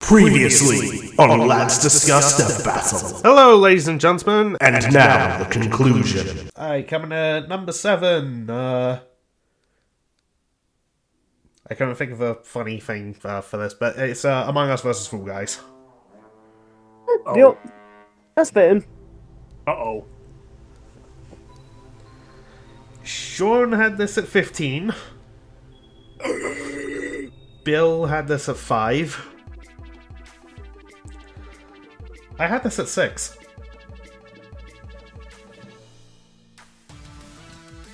Previously on Let's Discuss Death Battle. Hello, ladies and gentlemen. And now the conclusion. Alright, coming to number 7. I can't think of a funny thing for this, but it's Among Us versus Fall Guys. Yep. That's fitting. Uh-oh. Sean had this at 15. Bill had this at 5. I had this at 6.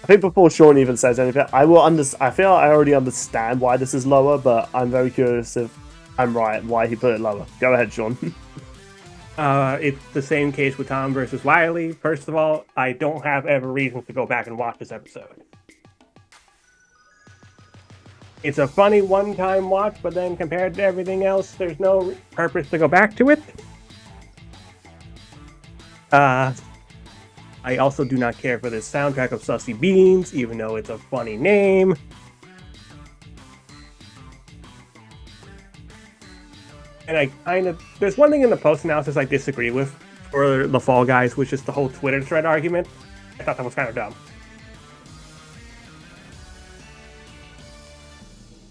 I think before Sean even says anything, I feel like I already understand why this is lower, but I'm very curious if I'm right why he put it lower. Go ahead, Sean. It's the same case with Tom versus Riley. First of all, I don't have every reason to go back and watch this episode. It's a funny one-time watch, but then compared to everything else, there's no purpose to go back to it. I also do not care for this soundtrack of Sussy Beans, even though it's a funny name. And there's one thing in the post-analysis I disagree with for the Fall Guys, which is the whole Twitter thread argument. I thought that was kind of dumb.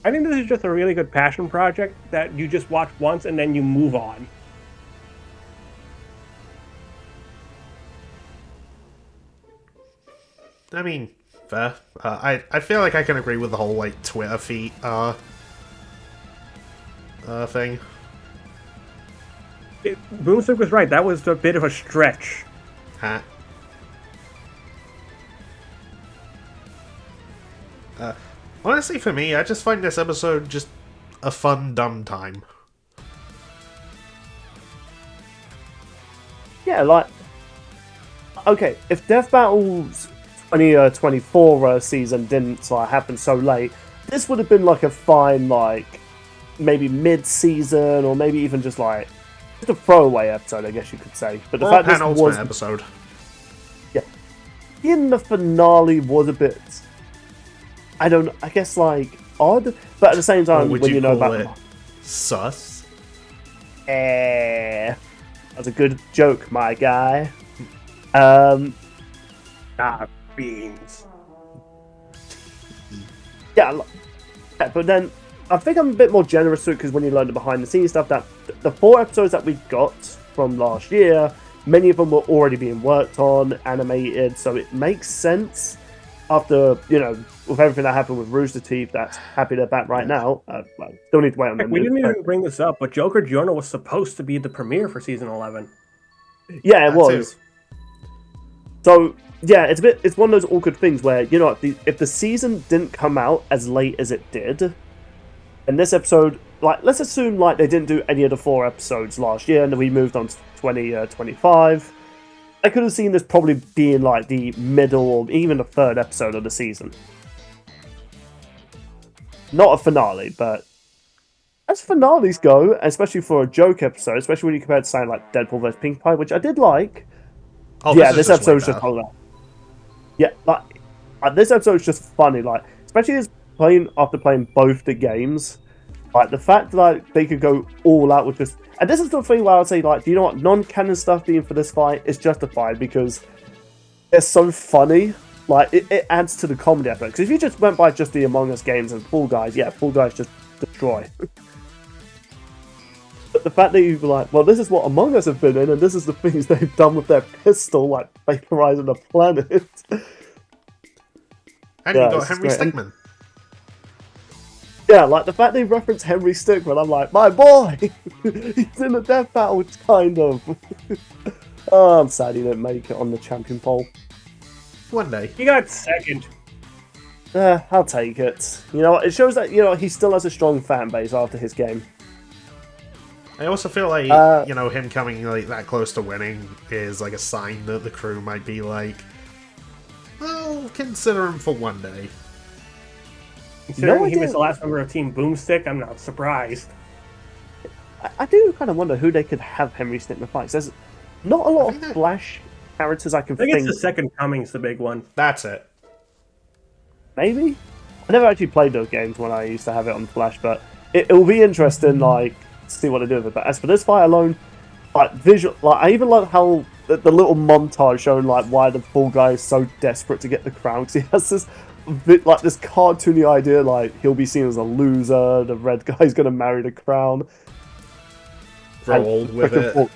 I think this is just a really good passion project that you just watch once and then you move on. I mean, fair. I feel like I can agree with the whole, like, Twitter feed, thing. Boomstick was right. That was a bit of a stretch. Huh. Honestly, for me, I just find this episode just a fun, dumb time. Yeah, like... Okay, if Death Battle's 2024 season didn't happen so late, this would have been like a fine, like, maybe mid-season, or maybe even just like... Just a throwaway episode, I guess you could say. But the fact this was... episode. Yeah. In the finale was a bit... I guess, like, odd, but at the same time, when you know about... It sus? That's a good joke, my guy. Beans. Yeah, but then, I think I'm a bit more generous to it, because when you learn the behind-the-scenes stuff, that the 4 episodes that we got from last year, many of them were already being worked on, animated, so it makes sense. After, with everything that happened with Rooster Teeth, that's happy they're back right now. Still need to wait on them. We didn't even bring this up, but Joker Journal was supposed to be the premiere for season 11. Yeah, it was. So, yeah, it's one of those awkward things where, if the season didn't come out as late as it did, and this episode, like, let's assume, like, they didn't do any of the 4 episodes last year, and then we moved on to 2025. I could have seen this probably being like the middle or even the 3rd episode of the season. Not a finale, but as finales go, especially for a joke episode, especially when you compare it to something like Deadpool vs. Pink Pie, which I did like. Oh, yeah, this episode's just hold up. Yeah, like this episode's just funny, like especially as after playing both the games. Like, the fact that they could go all out with this... And this is the thing where I would say, like, do you know what? Non-canon stuff being for this fight is justified because it's so funny. Like, it adds to the comedy effect. Because if you just went by just the Among Us games and Fall Guys, yeah, Fall Guys just destroy. But the fact that you were like, well, this is what Among Us have been in, and this is the things they've done with their pistol, like, vaporizing the planet. And you got Henry Stickmin. Yeah, like the fact they reference Henry Stickmin, I'm like, my boy! He's in the Death Battle, it's kind of. Oh, I'm sad he didn't make it on the champion poll. One day. He got 2nd. I'll take it. You know what, it shows that, he still has a strong fan base after his game. I also feel like, him coming like that close to winning is like a sign that the crew might be like, well, consider him for one day. Considering he was the last member of Team Boomstick, I'm not surprised. I do kind of wonder who they could have Henry Stickmin fight. There's not a lot of Flash characters I can think. I think it's the Second Coming's the big one. That's it. Maybe? I never actually played those games when I used to have it on Flash, but it will be interesting, like, see what they do with it. But as for this fight alone, like visual, like I even like how the little montage showing like why the Fall Guy is so desperate to get the crown, because he has this like this cartoony idea like he'll be seen as a loser, the red guy's gonna marry the crown. Grow old with it.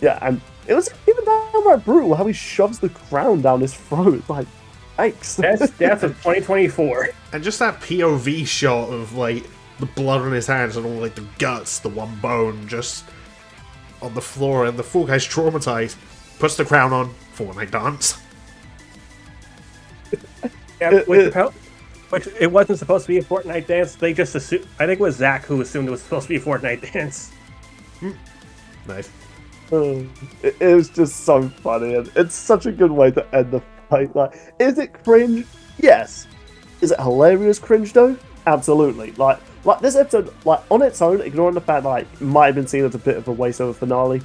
Yeah, and it was even downright brutal how he shoves the crown down his throat. It's like, thanks. That's death of 2024. And just that POV shot of like the blood on his hands and all like the guts, the one bone just on the floor, and the Fall Guy's traumatized, puts the crown on, Fortnite dance. Yeah, which it wasn't supposed to be a Fortnite dance. They just assumed. I think it was Zach who assumed it was supposed to be a Fortnite dance. Nice. It was just so funny, and it's such a good way to end the fight. Like, is it cringe? Yes. Is it hilarious cringe though? Absolutely. Like this episode, like on its own, ignoring the fact that like, it might have been seen as a bit of a waste of a finale,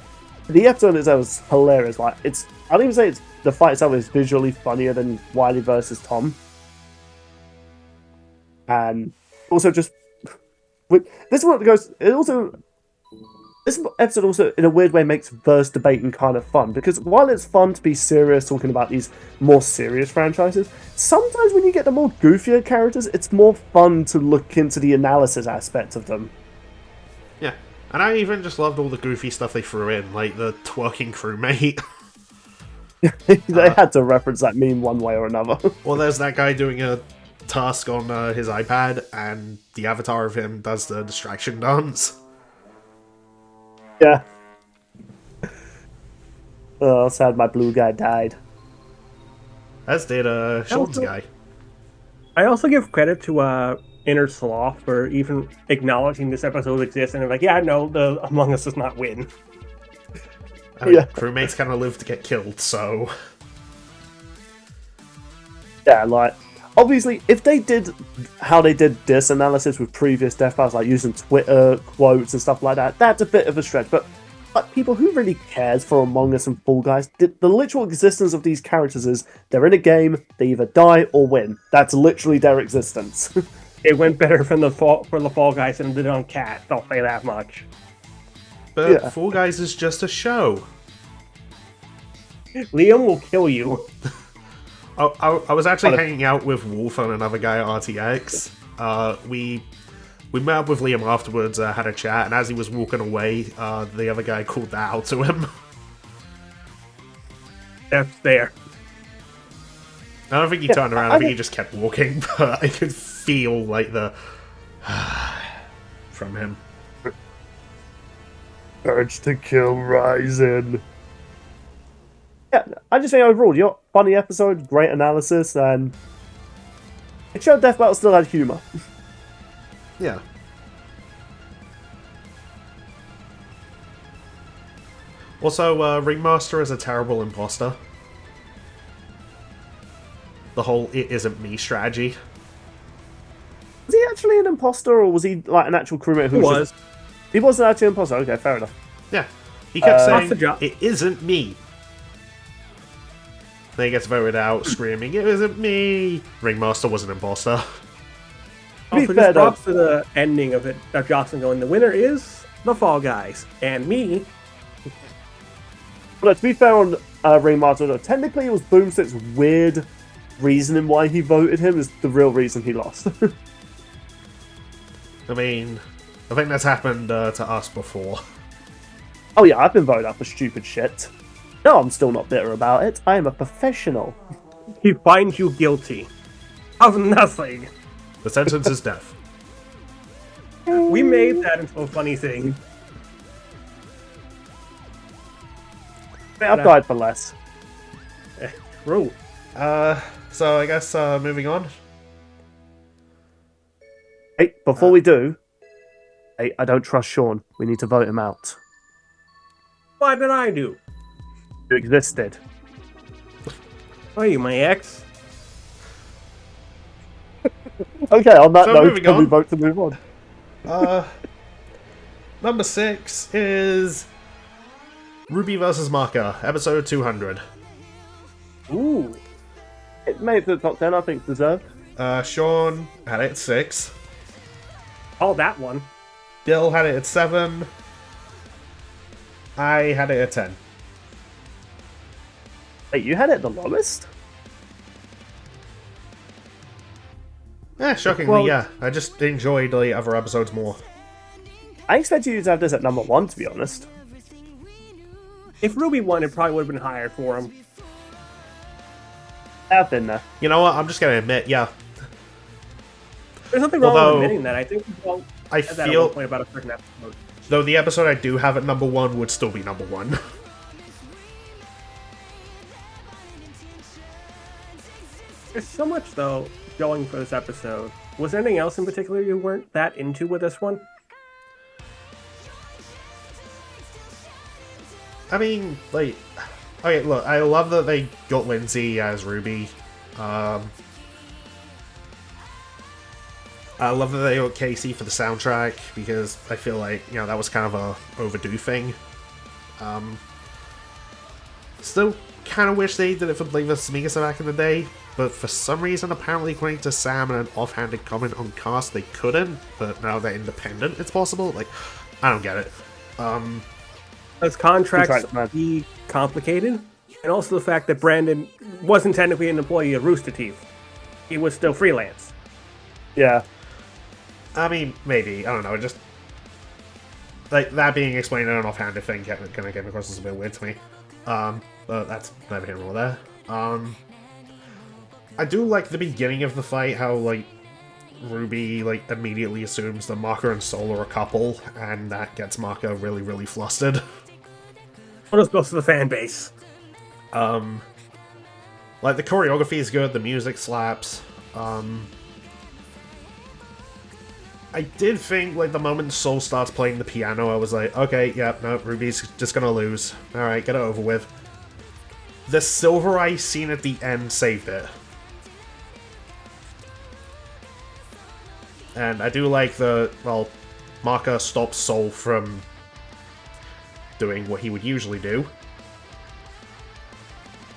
the episode itself was hilarious. Like I don't even say it's the fight itself is visually funnier than Wily versus Tom, and also just with this one goes. It also this episode also in a weird way makes verse debating kind of fun, because while it's fun to be serious talking about these more serious franchises, sometimes when you get the more goofier characters, it's more fun to look into the analysis aspect of them. Yeah. And I even just loved all the goofy stuff they threw in, like the twerking crewmate. They had to reference that meme one way or another. Well, there's that guy doing a task on his iPad, and the avatar of him does the distraction dance. Yeah. Oh, sad my blue guy died. As did Sean's guy. I also give credit to Inner Sloth for even acknowledging this episode exists, and they're like, yeah, no, the Among Us does not win. I mean, Yeah. crewmates kind of live to get killed, so... Yeah, like, obviously, if they did how they did this analysis with previous death battles, like using Twitter quotes and stuff like that, that's a bit of a stretch. But like, people who really cares for Among Us and Fall Guys, the literal existence of these characters is they're in a game, they either die or win. That's literally their existence. It went better for the Fall Guys than it did on Cat. Don't say that much. But Yeah. Fall Guys is just a show. Liam will kill you. I was actually hanging out with Wolf and another guy at RTX. We met up with Liam afterwards, had a chat, and as he was walking away, the other guy called that out to him. That's there. I don't think he turned around, I think he just kept walking, but I could feel, like, the... from him. Urge to kill rising. Yeah, I just think overall, you know, funny episode, great analysis, and it showed Death Battle still had humour. Yeah. Also, Ringmaster is a terrible imposter. The whole "it isn't me" strategy. Was he actually an imposter, or was he like an actual crewmate who He was? was. He wasn't actually an imposter. Okay, fair enough. Yeah. He kept Off the saying, job. "It isn't me." Then he gets voted out, screaming, "It isn't me!" Ringmaster was an imposter. To be Also, fair, just props to the ending of it, of Johnson going, the winner is the Fall Guys, and me. But to be fair on Ringmaster, though, technically it was Boomstick's weird reasoning why he voted him is the real reason he lost. I mean, I think that's happened to us before. Oh yeah, I've been voted out for stupid shit. No, I'm still not bitter about it. I am a professional. He finds you guilty of nothing. The sentence is death. We made that into a funny thing. I've died for less. True. So I guess moving on. Hey, before we do, hey, I don't trust Sean. We need to vote him out. What did I do? You existed. Are you my ex? Okay, on that So note, moving can we on. vote to move on? Number 6 is Ruby vs. Maka, episode 200. Ooh. It made it to the top 10, I think, deserved. Sean had it at 6. Oh, that one. Bill had it at 7. I had it at 10. Wait, you had it the lowest? Shockingly, Well- yeah. I just enjoyed the other episodes more. I expected you to have this at number 1, to be honest. If Ruby won, it probably would have been higher for him. I've been there. You know what? I'm just gonna admit, yeah. There's nothing wrong Although, with admitting that. I think we all I said that at feel- one point about a certain episode. Though the episode I do have at number 1 would still be number 1. There's so much, though, going for this episode. Was there anything else in particular you weren't that into with this one? I mean, like, okay, look, I love that they got Lindsay as Ruby. I love that they got Casey for the soundtrack because I feel like, you know, that was kind of a overdue thing. Still kind of wish they did it for Blameless Mikasa back in the day, but for some reason, apparently according to Sam and an offhanded comment on Cast, they couldn't, but now they're independent, it's possible. Like, I don't get it. Those contracts Contract, man. be complicated, and also the fact that Brandon wasn't technically an employee of Rooster Teeth. He was still freelance. Yeah. I mean, maybe, I don't know, just like that being explained in an offhanded thing kind of came across as a bit weird to me. But that's neither here nor there. I do like the beginning of the fight, how like Ruby like immediately assumes that Maka and Soul are a couple, and that gets Maka really, really flustered. What else goes to the fan base? Like the choreography is good, the music slaps. I did think, like, the moment Soul starts playing the piano, I was like, okay, yeah, no, Ruby's just gonna lose. Alright, get it over with. The Silver Eye scene at the end saved it. And I do like Maka stops Soul from doing what he would usually do.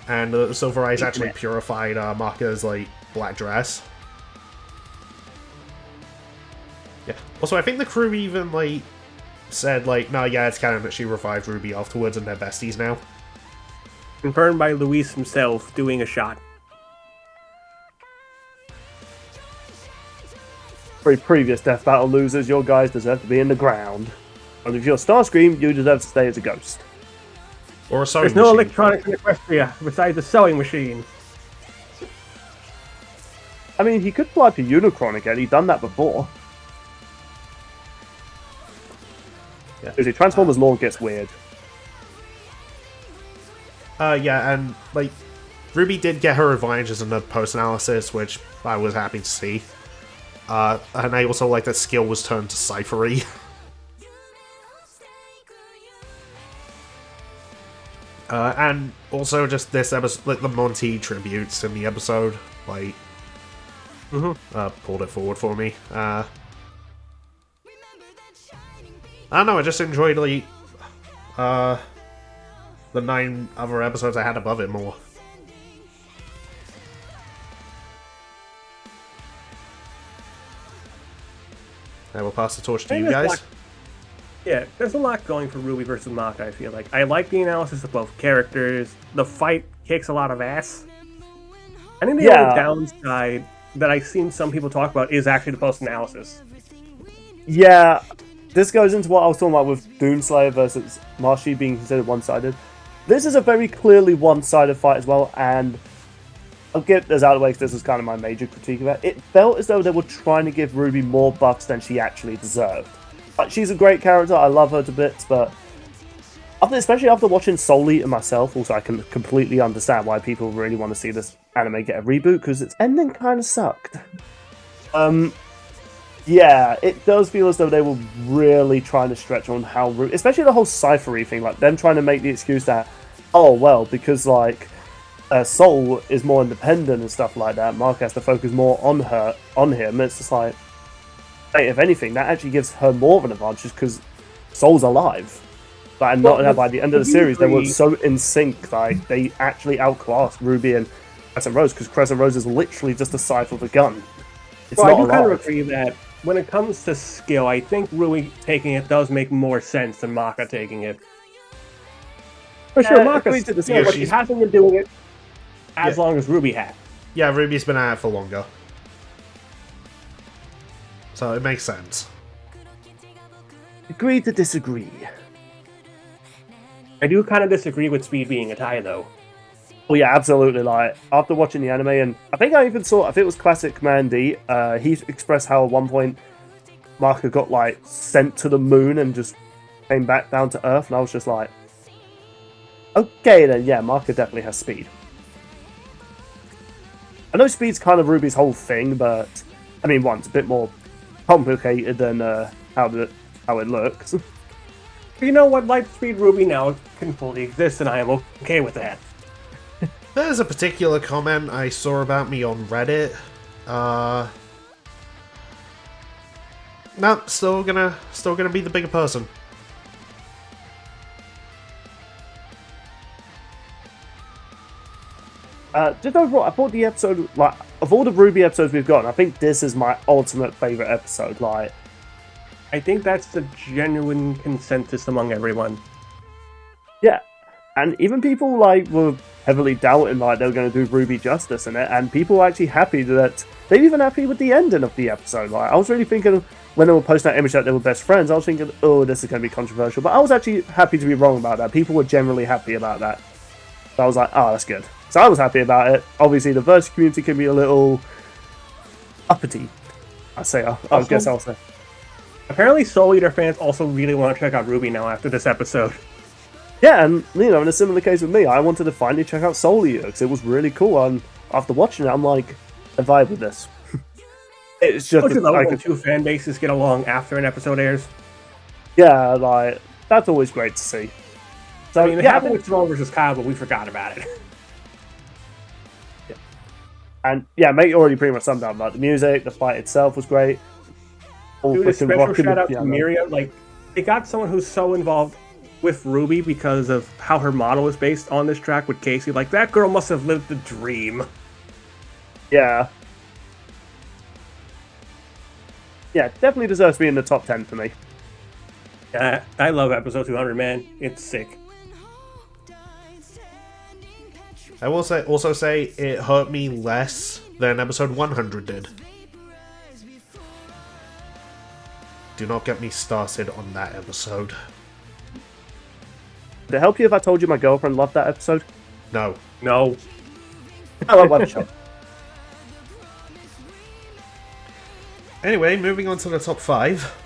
And the Silver Eyes actually purified Maka's, like, black dress. Yeah. Also, I think the crew even, like, said, like, no, yeah, it's canon that she revived Ruby afterwards and they're besties now. Confirmed by Luis himself doing a shot. For a previous Death Battle losers, your guys deserve to be in the ground. And if you're Starscream, you deserve to stay as a ghost. Or a sewing There's no machine. electronics in Equestria besides the sewing machine. I mean, he could fly to Unicron again. He's done that before. Yeah. Because Transformers lore gets weird. Yeah, and, like, Ruby did get her advantages in the post-analysis, which I was happy to see. And I also like that skill was turned to Cyphery. And also just this episode, like, the Monty tributes in the episode, like, pulled it forward for me. I don't know, I just enjoyed, like, the 9 other episodes I had above it more. I will pass the torch to I you think there's a guys. lot- Yeah, there's a lot going for Ruby versus Maka, I feel like. I like the analysis of both characters. The fight kicks a lot of ass. I think the only downside that I've seen some people talk about is actually the post-analysis. Yeah, this goes into what I was talking about with Doomslayer versus Marshy being considered one-sided. This is a very clearly one-sided fight as well, and I'll get this out of the way because this is kind of my major critique of it. It felt as though they were trying to give Ruby more buffs than she actually deserved. Like, she's a great character, I love her to bits, but especially after watching Soul Eater myself, also I can completely understand why people really want to see this anime get a reboot, because its ending kind of sucked. Yeah, it does feel as though they were really trying to stretch on how, especially the whole Cyphery thing, like them trying to make the excuse that, oh well, because like Soul is more independent and stuff like that, Mark has to focus more on him. It's just like, hey, if anything, that actually gives her more of an advantage because Soul's alive. But and not by the end of the series, they were so in sync, like they actually outclassed Ruby and Crescent Rose because Crescent Rose is literally just a scythe with a gun. It's So not I do kind of alive. agree that when it comes to skill, I think Rui taking it does make more sense than Maka taking it. For sure, Maka's agreed to skill, but she she's- hasn't been doing it as long as Ruby had. Yeah, Ruby's been at it for longer. So it makes sense. Agree to disagree. I do kind of disagree with Speed being a tie, though. Well, yeah, absolutely. Like, after watching the anime, and I think I even saw, I think it was Classic Command D, he expressed how at one point Maka got, like, sent to the moon and just came back down to Earth, and I was just like, okay, then, yeah, Maka definitely has speed. I know speed's kind of Ruby's whole thing, but, I mean, one, it's a bit more complicated than how it looks. But you know what? Lightspeed Ruby now can fully exist, and I am okay with that. There's a particular comment I saw about me on Reddit. No, still gonna be the bigger person. Just overall, I thought the episode, like, of all the Ruby episodes we've gotten, I think this is my ultimate favorite episode. Like, I think that's the genuine consensus among everyone. yeah, and even people like were heavily doubting like they were going to do Ruby justice in it, and people were actually happy that they're even happy with the ending of the episode. Like, I was really thinking when they were posting that image that they were best friends, I was thinking, oh, this is going to be controversial, but I was actually happy to be wrong about that. People were generally happy about that. So I was like, oh, that's good. So I was happy about it. Obviously, the Verse community can be a little uppity. I guess I'll say. Apparently, Soul Eater fans also really want to check out Ruby now after this episode. Yeah, and you know, in a similar case with me, I wanted to finally check out Soul Eater because it was really cool. And after watching it, I'm like, I vibe with this. It's just Don't you love like, when two fan bases get along after an episode airs? yeah, like that's always great to see. So I mean, it yeah, happened with Throne versus Kyle, but we forgot about it. and yeah, mate already pretty much summed up. Like the music, the fight itself was great. All Dude, a freaking special rocking shout the out to piano. Miria. Like, they got someone who's so involved with Ruby because of how her model is based on this track with Casey. Like, that girl must have lived the dream. Yeah. Yeah, definitely deserves to be in the top 10 for me. I love episode 200, man. It's sick. I will also say it hurt me less than episode 100 did. Do not get me started on that episode. Did it help you if I told you my girlfriend loved that episode? No. No. I love that show. Anyway, moving on to the top 5.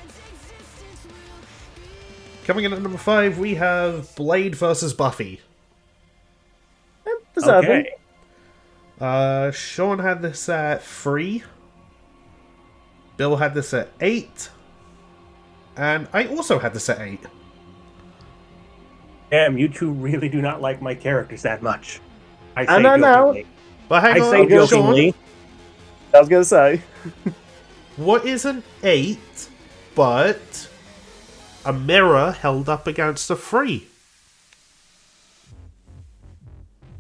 Coming in at number 5, we have Blade versus Buffy. Deserving. Okay. Sean had this at 3. Bill had this at 8. And I also had this at 8. Damn, you two really do not like my characters that much. I say And I know. jokingly. But hang I on, say Sean, jokingly. I was going to say. what is an 8 but a mirror held up against a 3?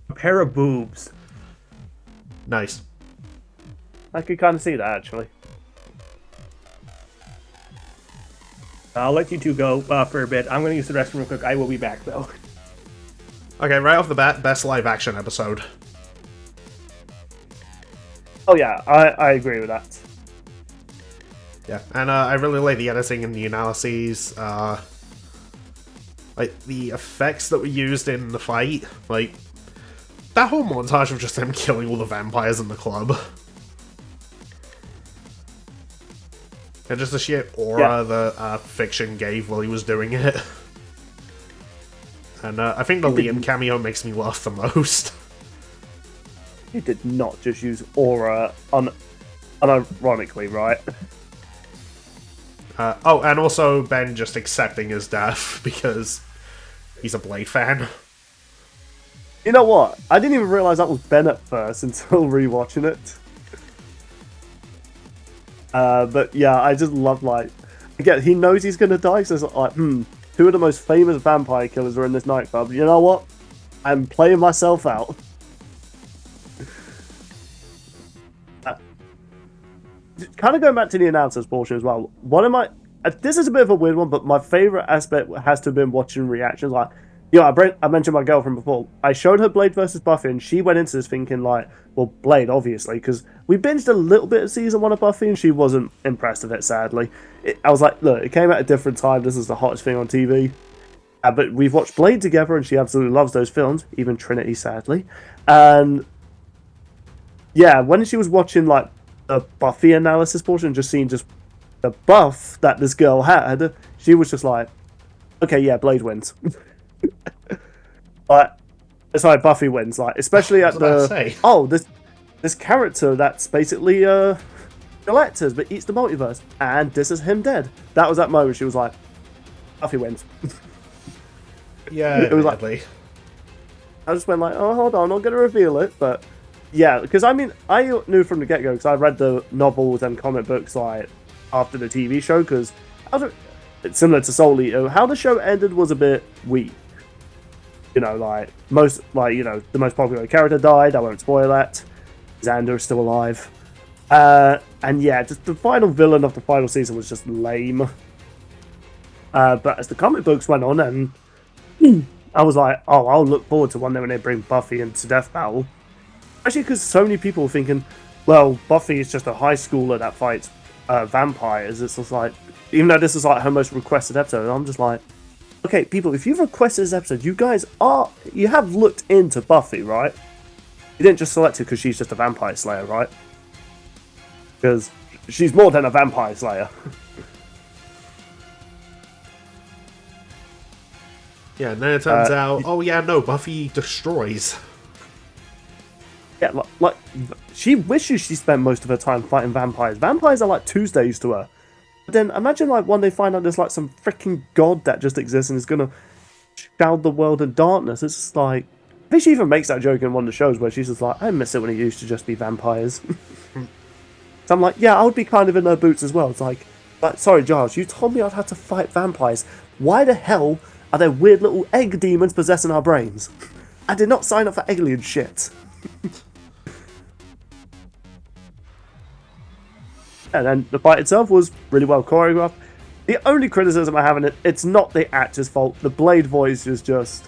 A pair of boobs. Nice. I could kind of see that, actually. I'll let you two go for a bit. I'm going to use the restroom real quick. I will be back, though. Okay, right off the bat, best live action episode. Oh, yeah, I agree with that. Yeah, and I really like the editing and the analyses. Like, the effects that were used in the fight. Like, that whole montage of just them killing all the vampires in the club. And just the sheer aura that Fiction gave while he was doing it. And I think the Liam cameo makes me laugh the most. He did not just use aura unironically, right? Oh, and also Ben just accepting his death because he's a Blade fan. You know what? I didn't even realize that was Ben at first until rewatching it. But yeah, I just love, like, again, he knows he's gonna die, so it's like, two of the most famous vampire killers are in this nightclub. You know what? I'm playing myself out. kind of going back to the analysis portion as well. One of my this is a bit of a weird one, but my favorite aspect has to have been watching reactions. Like, I mentioned my girlfriend before. I showed her Blade versus Buffy, and she went into this thinking like, well, Blade, obviously, because we binged a little bit of season 1 of Buffy, and she wasn't impressed with it. Sadly, I was like, look, it came at a different time. This is the hottest thing on TV. But we've watched Blade together, and she absolutely loves those films, even Trinity, sadly. And yeah, when she was watching like the Buffy analysis portion, just seeing just the buff that this girl had, she was just like, okay, yeah, Blade wins. Like, it's like Buffy wins, like, especially at this character that's basically Galactus but eats the multiverse, and this is him dead. That was that moment she was like, Buffy wins. Yeah, it was like, I just went like, oh, hold on, I'm not going to reveal it, but yeah, because I mean, I knew from the get-go, because I read the novels and comic books like after the TV show, because it's similar to Soul Eater. How the show ended was a bit weak. You know, like the most popular character died. I won't spoil that. Xander is still alive. And yeah, just the final villain of the final season was just lame. But as the comic books went on, and I was like, oh, I'll look forward to one day when they bring Buffy into Death Battle. Especially because so many people were thinking, well, Buffy is just a high schooler that fights vampires. It's just like, even though this is like her most requested episode, I'm just like, okay, people, if you've requested this episode, you have looked into Buffy, right? You didn't just select her because she's just a vampire slayer, right? Because she's more than a vampire slayer. Yeah, and then it turns out, oh yeah, no, Buffy destroys. Yeah, like she wishes she spent most of her time fighting vampires. Vampires are like Tuesdays to her. But then imagine like one day find out there's like some freaking god that just exists and is gonna shroud the world in darkness. It's just like, I think she even makes that joke in one of the shows where she's just like, I miss it when it used to just be vampires. So I'm like, yeah, I would be kind of in her boots as well. It's like, sorry, Giles, you told me I'd have to fight vampires. Why the hell are there weird little egg demons possessing our brains? I did not sign up for alien shit. And then the fight itself was really well choreographed. The only criticism I have in it, it's not the actor's fault. The Blade voice is just...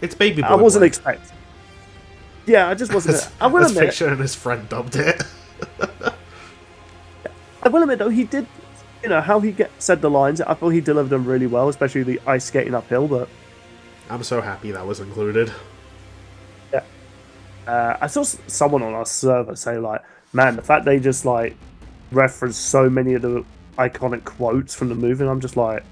It's Baby Boy. I wasn't Blade. expecting. Yeah, I just wasn't... I will admit... Fiction and his friend dubbed it. I will admit, though, he did... You know, how he said the lines, I thought he delivered them really well, especially the ice skating uphill, but... I'm so happy that was included. Yeah. I saw someone on our server say, like, man, the fact they just, like, reference so many of the iconic quotes from the movie, and I'm just like...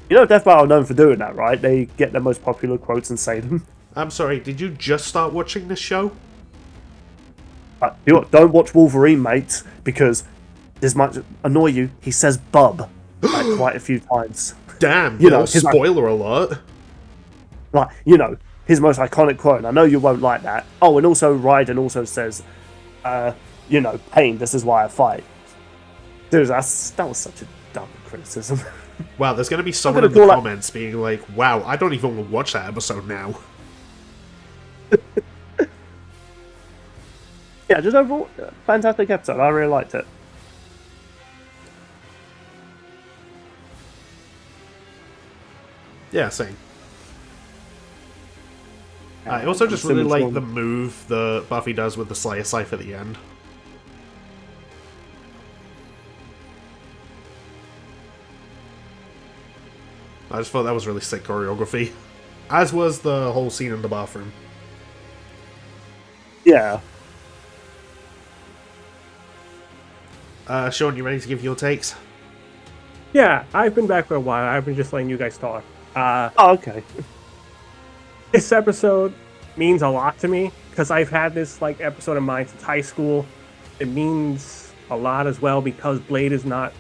You know, Death Battle are known for doing that, right? They get their most popular quotes and say them. I'm sorry, did you just start watching this show? You know what, don't watch Wolverine, mate, because this might annoy you. He says bub like quite a few times. Damn, you know, spoiler alert. Like, you know, his most iconic quote, and I know you won't like that. Oh, and also Raiden also says, you know, pain, this is why I fight. Dude, that was such a dumb criticism. Wow, there's going to be someone in the comments being like, wow, I don't even want to watch that episode now. Yeah, just overall, fantastic episode. I really liked it. Yeah, same. I also just really like the move that Buffy does with the Slayer Scythe at the end. I just thought that was really sick choreography. As was the whole scene in the bathroom. Yeah. Sean, you ready to give your takes? Yeah, I've been back for a while. I've been just letting you guys talk. Oh, okay. This episode means a lot to me because I've had this like episode in mind since high school. It means a lot as well because Blade is not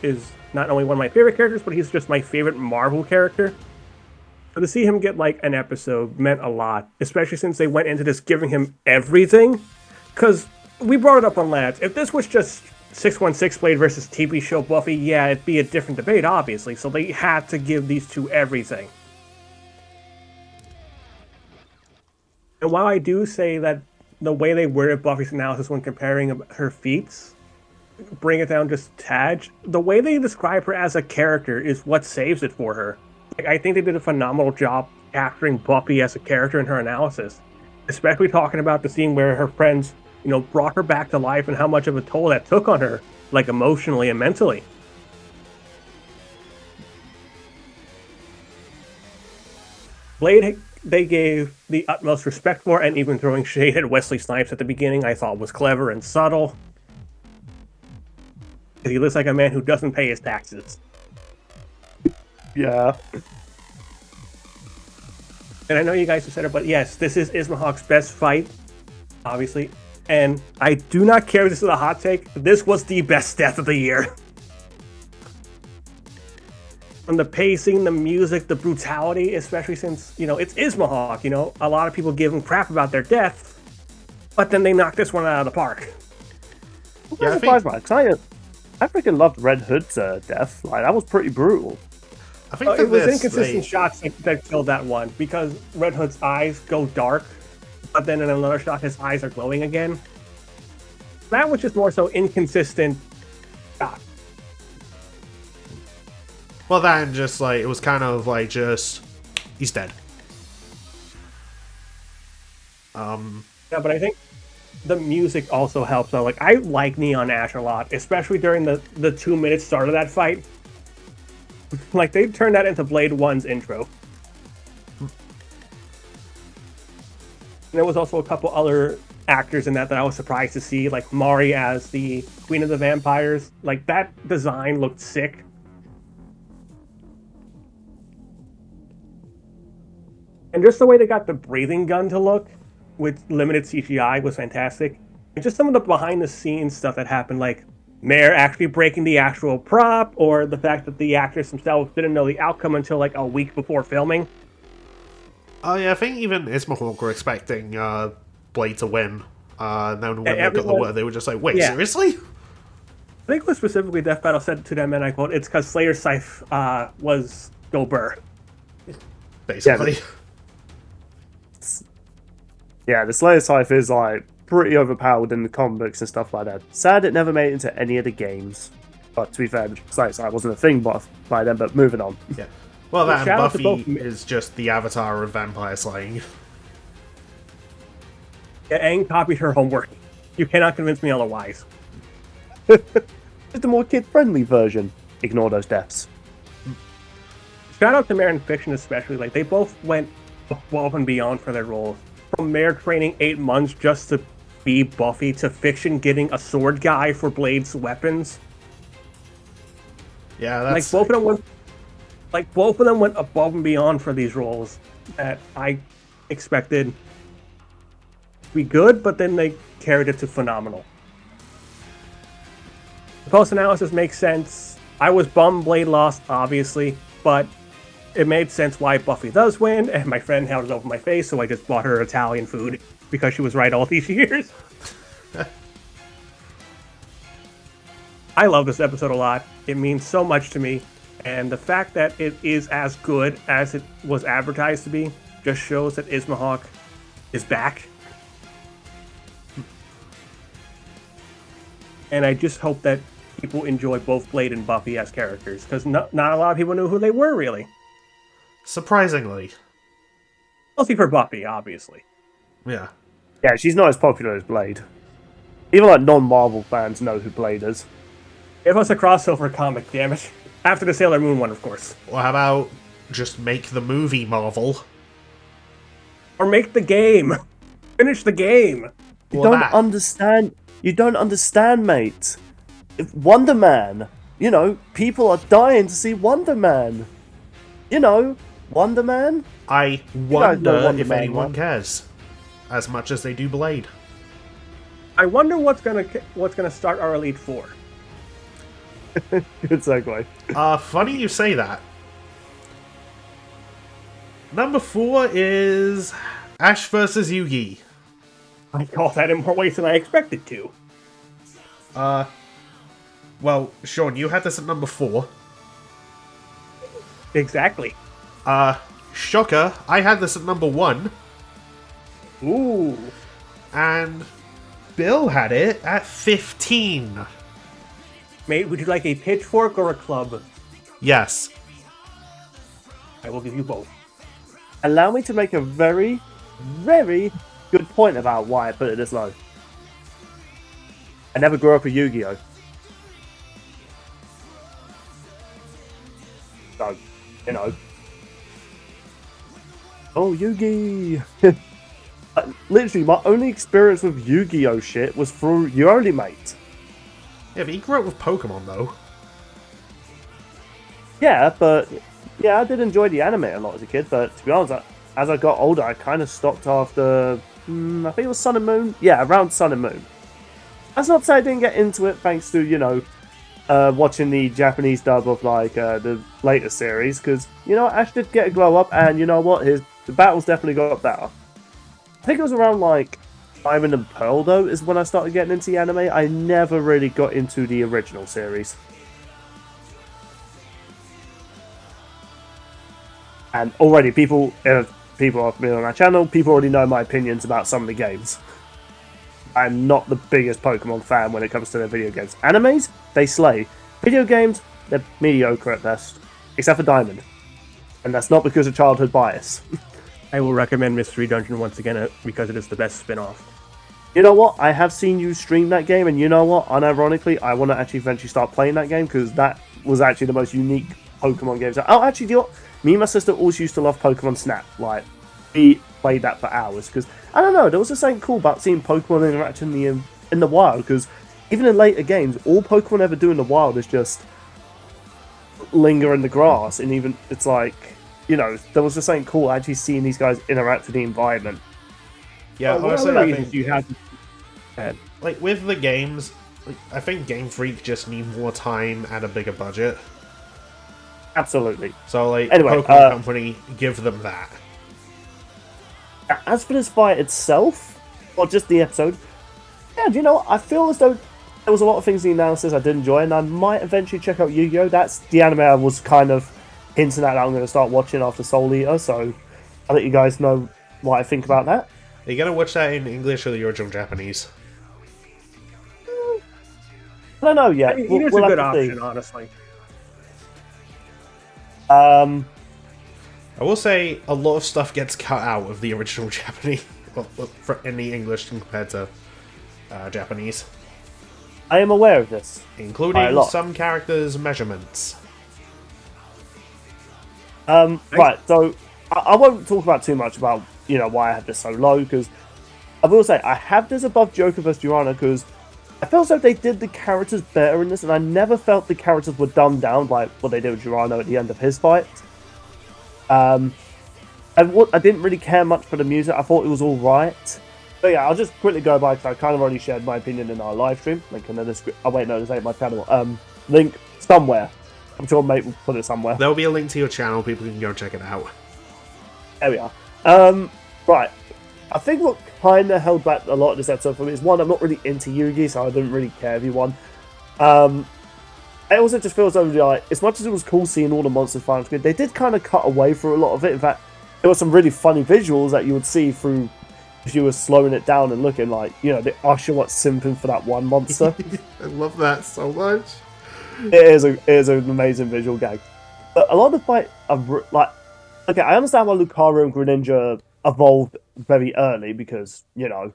only one of my favorite characters, but he's just my favorite Marvel character. So to see him get like an episode meant a lot, especially since they went into this giving him everything. Because we brought it up on Lads. If this was just 616 Blade versus TV show Buffy, yeah, it'd be a different debate, obviously. So they had to give these two everything. And while I do say that the way they worded Buffy's analysis when comparing her feats, bring it down just a tad. The way they describe her as a character is what saves it for her. Like, I think they did a phenomenal job capturing Buffy as a character in her analysis, especially talking about the scene where her friends, brought her back to life and how much of a toll that took on her, like emotionally and mentally. Blade, they gave the utmost respect for, and even throwing shade at Wesley Snipes at the beginning, I thought was clever and subtle. He looks like a man who doesn't pay his taxes. Yeah. And I know you guys have said it, but yes, this is Ismahawk's best fight, obviously. And I do not care if this is a hot take. This was the best death of the year. From the pacing, the music, the brutality, especially since, it's Ismahawk, a lot of people give him crap about their death, but then they knock this one out of the park. I'm surprised by it. I freaking loved Red Hood's death. Like, that was pretty brutal. I think it was inconsistent shots that killed that one, because Red Hood's eyes go dark, but then in another shot his eyes are glowing again. That was just more so inconsistent shot. Well, that and just like, it was kind of like just, he's dead. Yeah, but I think the music also helps though. Like, I like Neon Ash a lot, especially during the 2-minute start of that fight. Like, they turned that into Blade 1's intro. And there was also a couple other actors in that I was surprised to see, like Mari as the Queen of the Vampires. Like, that design looked sick. And just the way they got the breathing gun to look with limited CGI was fantastic. And just some of the behind-the-scenes stuff that happened, like Mare actually breaking the actual prop, or the fact that the actors themselves didn't know the outcome until like a week before filming. Oh yeah, I think even Ismahawk were expecting Blade to win. Then when they got the word, they were just like, wait, seriously? I think it was specifically Death Battle said to them, and I quote, it's because Slayer's Scythe was Go Burr. Basically. Yeah, the Slayer Scythe is like pretty overpowered in the comic books and stuff like that. Sad it never made it into any of the games. But to be fair, Slayer Scythe wasn't a thing by then, but moving on. Yeah. Well, that and Buffy both... is just the avatar of vampire slaying. Yeah, Aang copied her homework. You cannot convince me otherwise. Just a more kid-friendly version. Ignore those deaths. Shout out to Mare and Fiction especially. Like, they both went above and beyond for their roles. From Mare training 8 months just to be Buffy, to Fiction getting a sword guy for Blade's weapons. Yeah, that's... both of them went above and beyond for these roles that I expected to be good, but then they carried it to phenomenal. The post-analysis makes sense. I was bummed Blade lost, obviously, but it made sense why Buffy does win, and my friend held it over my face, so I just bought her Italian food because she was right all these years. I love this episode a lot. It means so much to me, and the fact that it is as good as it was advertised to be just shows that Ismahawk is back. And I just hope that people enjoy both Blade and Buffy as characters, because not a lot of people knew who they were, really. Surprisingly. Mostly for Buffy, obviously. Yeah. Yeah, she's not as popular as Blade. Even like non-Marvel fans know who Blade is. Give us a crossover comic, damn it. After the Sailor Moon one, of course. Well, how about just make the movie Marvel? Or make the game. Finish the game. You don't understand. You don't understand, mate. If Wonder Man, people are dying to see Wonder Man. Wonder Man? I wonder if anyone cares as much as they do Blade. I wonder what's gonna start our Elite Four. Good segue. Funny you say that. Number 4 is Ash vs. Yugi. I call that in more ways than I expected to. Well, Sean, you had this at number 4. Exactly. Shocker, I had this at number 1. Ooh. And Bill had it at 15. Mate, would you like a pitchfork or a club? Yes. I will give you both. Allow me to make a very, very good point about why I put it this low. I never grew up with Yu-Gi-Oh! So, you know. Oh, Yu-Gi! Literally, my only experience with Yu-Gi-Oh! Shit was through Your Only Mate. Yeah, but you grew up with Pokemon, though. Yeah, but yeah, I did enjoy the anime a lot as a kid, but to be honest, as I got older, I kind of stopped after, I think it was Sun and Moon? Yeah, around Sun and Moon. That's not to say I didn't get into it thanks to, you know, watching the Japanese dub of, like, the later series, because, you know, Ash did get a glow up, and you know what, the battles definitely got better. I think it was around, like, Diamond and Pearl, though, is when I started getting into the anime. I never really got into the original series. And already, people have been on our channel, people already know my opinions about some of the games. I'm not the biggest Pokemon fan when it comes to their video games. Animes, they slay. Video games, they're mediocre at best. Except for Diamond. And that's not because of childhood bias. I will recommend Mystery Dungeon once again because it is the best spin-off. You know what? I have seen you stream that game, and you know what? Unironically, I want to actually eventually start playing that game because that was actually the most unique Pokemon games. Oh, actually, you know what? Me and my sister also used to love Pokemon Snap. Like, we played that for hours because I don't know. There was something cool about seeing Pokemon interact in the wild. Because even in later games, all Pokemon ever do in the wild is just linger in the grass, and even it's like, you know, there was just something cool actually seeing these guys interact with the environment. Yeah, honestly, what I reasons think, do you have? like, with the games, like, I think Game Freak just need more time and a bigger budget. Absolutely. So, like, Anyway, Pokemon Company, give them that. As for this fight itself, or just the episode, yeah, do you know what? I feel as though there was a lot of things in the analysis I did enjoy, and I might eventually check out Yu-Gi-Oh! That's the anime I was kind of hinting at that I'm going to start watching after Soul Eater, so I'll let you guys know what I think about that. Are you gonna watch that in English or the original Japanese? I don't know yet. I mean, either's a good option, honestly. I will say a lot of stuff gets cut out of the original Japanese in the English compared to Japanese, I am aware of this. including some characters' measurements. Right, so I won't talk about too much about, you know, why I have this so low, because I will say I have this above Joker vs. Durana because I felt as though they did the characters better in this, and I never felt the characters were dumbed down by what they did with Durano at the end of his fight. I didn't really care much for the music. I thought it was all right. But yeah, I'll just quickly go by because I kind of already shared my opinion in our live stream. Link in the description. Oh wait, no, this ain't my channel. Link somewhere. I'm sure mate will put it somewhere. There will be a link to your channel. People can go check it out. There we are. Right. I think what kind of held back a lot of this episode for me is, one, I'm not really into Yugi, so I didn't really care if he won. It also just feels like, as much as it was cool seeing all the monsters fighting screen, they did kind of cut away through a lot of it. In fact, there were some really funny visuals that you would see through if you were slowing it down and looking, like, you know, the Usher simping for that one monster. I love that so much. It is an amazing visual gag. But a lot of the fight, like, okay, I understand why Lucario and Greninja evolved very early because, you know,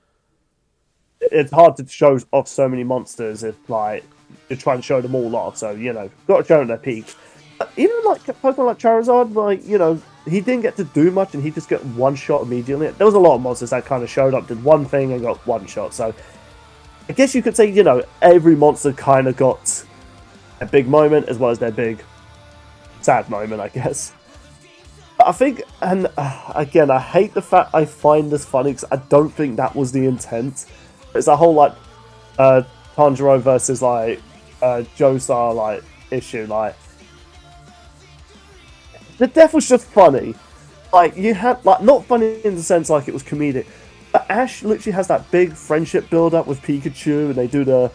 it's hard to show off so many monsters if, like, you're trying to show them all off. So, you know, got to show them their peak. But even like Pokemon like Charizard, like, you know, he didn't get to do much and he just got one shot immediately. There was a lot of monsters that kind of showed up, did one thing and got one shot. So I guess you could say, you know, every monster kind of got a big moment as well as their big sad moment, I guess. But I think, and again, I hate the fact I find this funny because I don't think that was the intent. It's a whole, like, Tanjiro versus, like, Joestar, like, issue, like, the death was just funny. Like, you had, like, not funny in the sense like it was comedic, but Ash literally has that big friendship build up with Pikachu, and they do the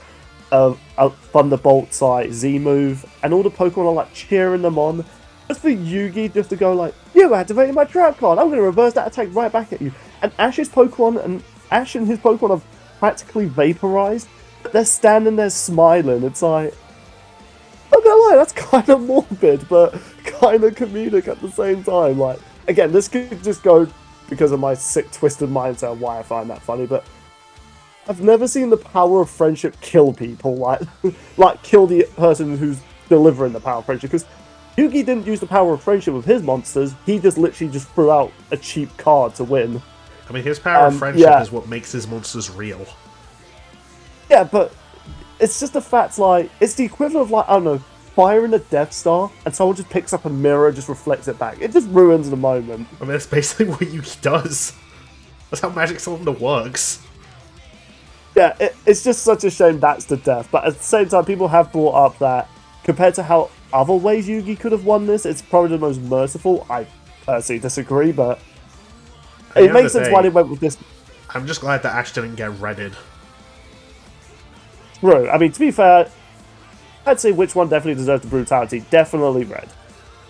Thunderbolt's, like, Z move, and all the Pokemon are, like, cheering them on. Just for Yugi just to go, like, you activated my trap card, I'm going to reverse that attack right back at you. And Ash's Pokemon and Ash and his Pokemon are practically vaporized, but they're standing there smiling. It's like, I'm not gonna lie, that's kind of morbid, but kind of comedic at the same time. Like, again, this could just go because of my sick, twisted mindset of why I find that funny, but I've never seen the power of friendship kill people, like kill the person who's delivering the power of friendship, because Yugi didn't use the power of friendship with his monsters, he just literally just threw out a cheap card to win. I mean, his power of friendship is what makes his monsters real. Yeah, but it's just the fact, like, it's the equivalent of, like, I don't know, firing a Death Star and someone just picks up a mirror and just reflects it back. It just ruins the moment. I mean, that's basically what Yugi does. That's how Magic Cylinder works. Yeah, it's just such a shame that's the death, but at the same time, people have brought up that compared to how other ways Yugi could have won this, it's probably the most merciful. I personally disagree, but it makes sense why they went with this. I'm just glad that Ash didn't get redded. True. I mean, to be fair, I'd say which one definitely deserves the brutality. Definitely Red.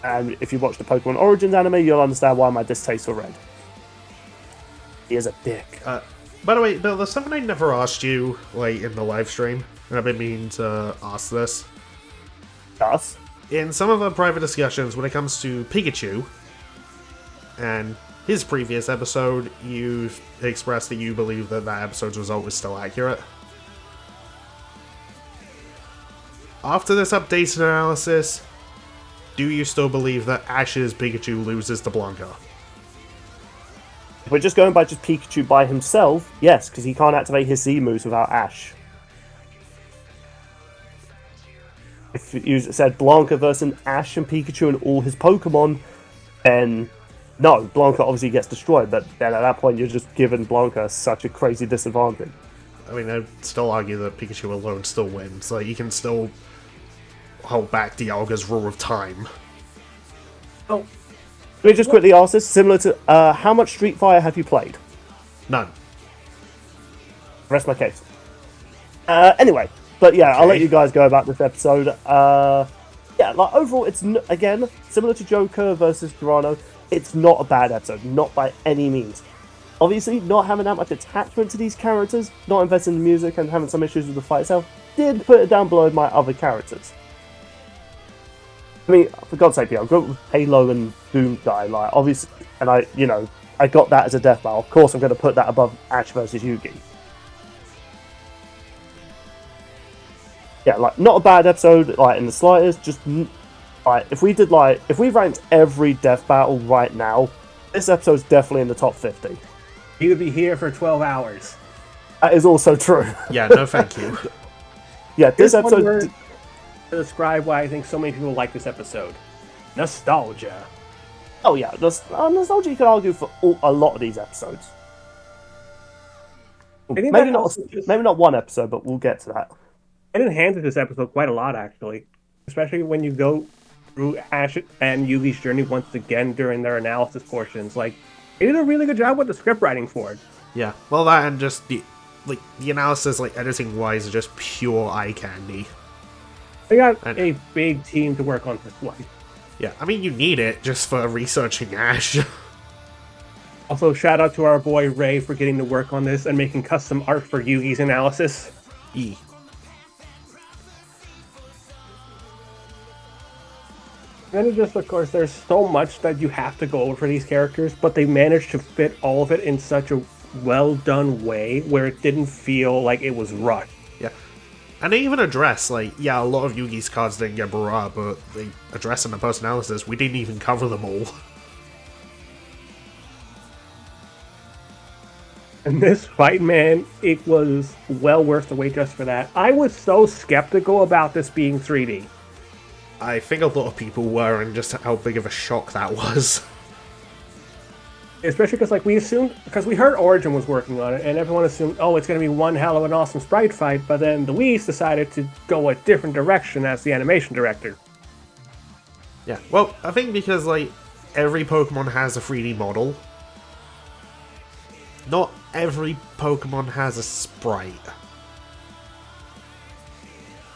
And if you watch the Pokemon Origins anime, you'll understand why my distaste for Red. He is a dick. By the way, Bill, there's something I never asked you, like, in the live stream, and I've been meaning to ask this. Us? In some of our private discussions, when it comes to Pikachu, and his previous episode, you've expressed that you believe that that episode's result was still accurate. After this updated analysis, do you still believe that Ash's Pikachu loses to Blanca? If we're just going by just Pikachu by himself, yes, because he can't activate his Z moves without Ash. If you said Blanca versus Ash and Pikachu and all his Pokemon, then no, Blanca obviously gets destroyed, but then at that point you're just giving Blanca such a crazy disadvantage. I mean, I'd still argue that Pikachu alone still wins. Like, you can still hold back Dialga's Rule of Time. Oh, Let me just quickly ask this, similar to, how much Street Fighter have you played? None. Rest my case. Anyway, but yeah, I'll let you guys go about this episode. Yeah, like overall, it's again similar to Joker versus Toronto. It's not a bad episode, not by any means. Obviously, not having that much attachment to these characters, not investing in the music, and having some issues with the fight itself, did put it down below my other characters. I mean, for God's sake, I've got Halo and Doomguy, like obviously, and I got that as a death battle. Of course, I'm going to put that above Ash versus Yugi. Yeah, like, not a bad episode, like, in the slightest, just, like, if we ranked every death battle right now, this episode's definitely in the top 50. he would be here for 12 hours. That is also true. Yeah, no thank you. Yeah, this Here's one episode... word to describe why I think so many people like this episode. Nostalgia. Oh yeah, nostalgia you could argue for a lot of these episodes. think Maybe that not, also just- maybe not one episode, but we'll get to that. It enhances this episode quite a lot, actually. Especially when you go through Ash and Yugi's journey once again during their analysis portions. Like, they did a really good job with the script writing for it. Yeah, well, that and just the analysis, like, editing-wise, are just pure eye candy. They got a big team to work on this one. Yeah, I mean, you need it just for researching Ash. Also, shout out to our boy Ray for getting to work on this and making custom art for Yugi's analysis. E. And then just, of course, there's so much that you have to go over for these characters, but they managed to fit all of it in such a well-done way where it didn't feel like it was rushed. Yeah. And they even address, like, yeah, a lot of Yugi's cards didn't get brought up, but they address in the post-analysis, we didn't even cover them all. And this fight, man, it was well worth the wait just for that. I was so skeptical about this being 3D. I think a lot of people were, and just how big of a shock that was. Especially because, like, we assumed, because we heard Origin was working on it, and everyone assumed, oh, it's going to be one hell of an awesome sprite fight, but then Luis decided to go a different direction as the animation director. Yeah, well, I think because, like, every Pokemon has a 3D model, not every Pokemon has a sprite.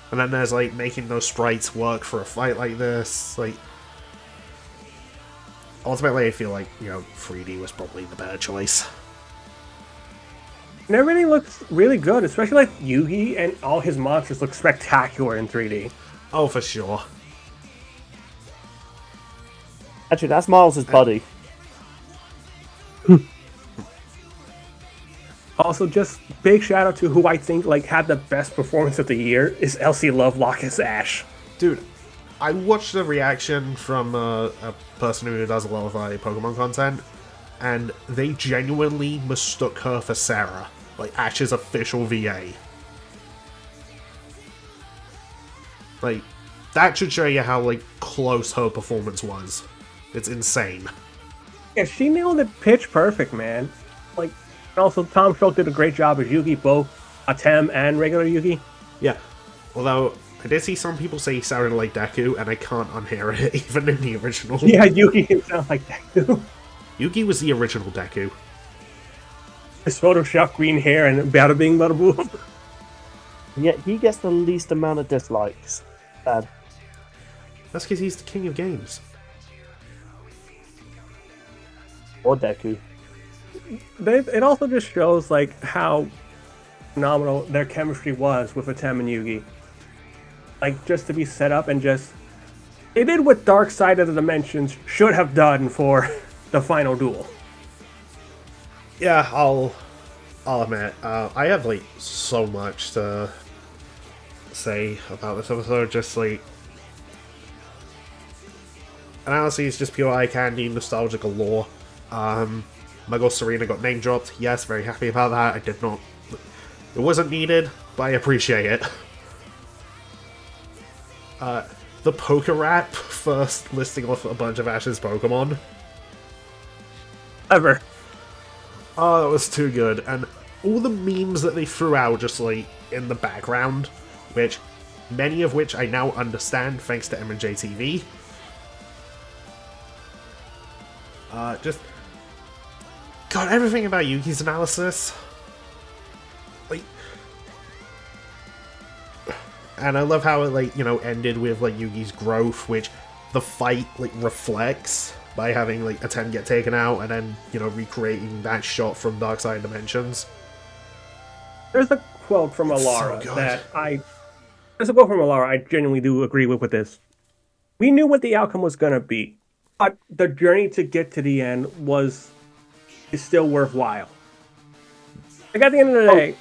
And then there's, like, making those sprites work for a fight like this, like... Ultimately, I feel like, 3D was probably the better choice. And everything looks really good, especially like Yugi and all his monsters look spectacular in 3D. Oh, for sure. Actually, that's Miles' buddy. Also, just big shout out to who I think like had the best performance of the year is Elsie Lovelock as Ash. Dude, I watched a reaction from a person who does a lot of Pokemon content, and they genuinely mistook her for Sarah, like Ash's official VA. Like, that should show you how like close her performance was. It's insane. Yeah, she nailed it pitch perfect, man. Like, and also Tom Schultz did a great job as Yugi, both Atem and regular Yugi. Yeah. Although, I did see some people say he sounded like Deku, and I can't unhear it, even in the original. Yeah, Yugi can sound like that too. Yugi was the original Deku. His Photoshop green hair and bada bing bada boom. And yet he gets the least amount of dislikes. Bad. That's because he's the king of games. Or Deku. It also just shows like how phenomenal their chemistry was with Atem and Yugi. Like, just to be set up and just... They did what Dark Side of the Dimensions should have done for the final duel. Yeah, I'll admit, I have like so much to say about this episode. Just like, and honestly, it's just pure eye candy, nostalgic galore. My girl Serena got name dropped. Yes, very happy about that. I did not. It wasn't needed, but I appreciate it. The Poker Rap first listing off a bunch of Ash's Pokemon. Ever. Oh, that was too good. And all the memes that they threw out just like in the background, which many of which I now understand thanks to M&J TV. Just God, everything about Yugi's analysis. Like, and I love how it like, you know, ended with like Yugi's growth, which the fight like reflects by having like a 10 get taken out and then, you know, recreating that shot from Dark Side Dimensions. There's a quote from Alara There's a quote from Alara I genuinely do agree with this. We knew what the outcome was gonna be, but the journey to get to the end is still worthwhile. Like, at the end of the day,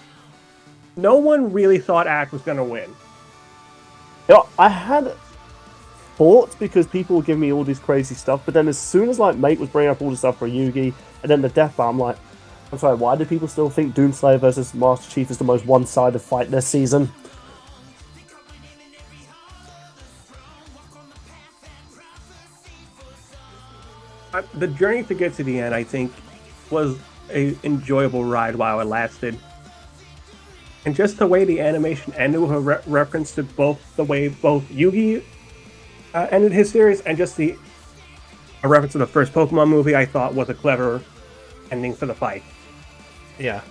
no one really thought Ash was gonna win. You know, I had thoughts because people were giving me all this crazy stuff, but then as soon as like Mate was bringing up all the stuff for Yugi, and then the death bar, I'm like, I'm sorry, why do people still think Doomslayer versus Master Chief is the most one-sided fight this season? The journey to get to the end, I think, was an enjoyable ride while it lasted. And just the way the animation ended with a reference to both the way both Yugi ended his series and just a reference to the first Pokemon movie, I thought was a clever ending for the fight. Yeah.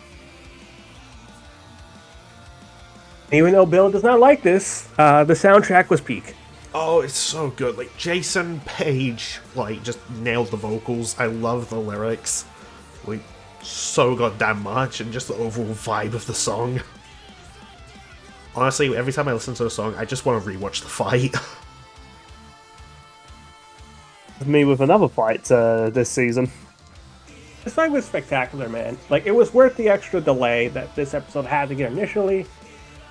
Even though Bill does not like this, the soundtrack was peak. Oh, it's so good. Like, Jason Page, like, just nailed the vocals. I love the lyrics. Like, so goddamn much, and just the overall vibe of the song. Honestly, every time I listen to the song, I just want to rewatch the fight. Me with another fight this season. This fight was spectacular, man. Like, it was worth the extra delay that this episode had to get initially.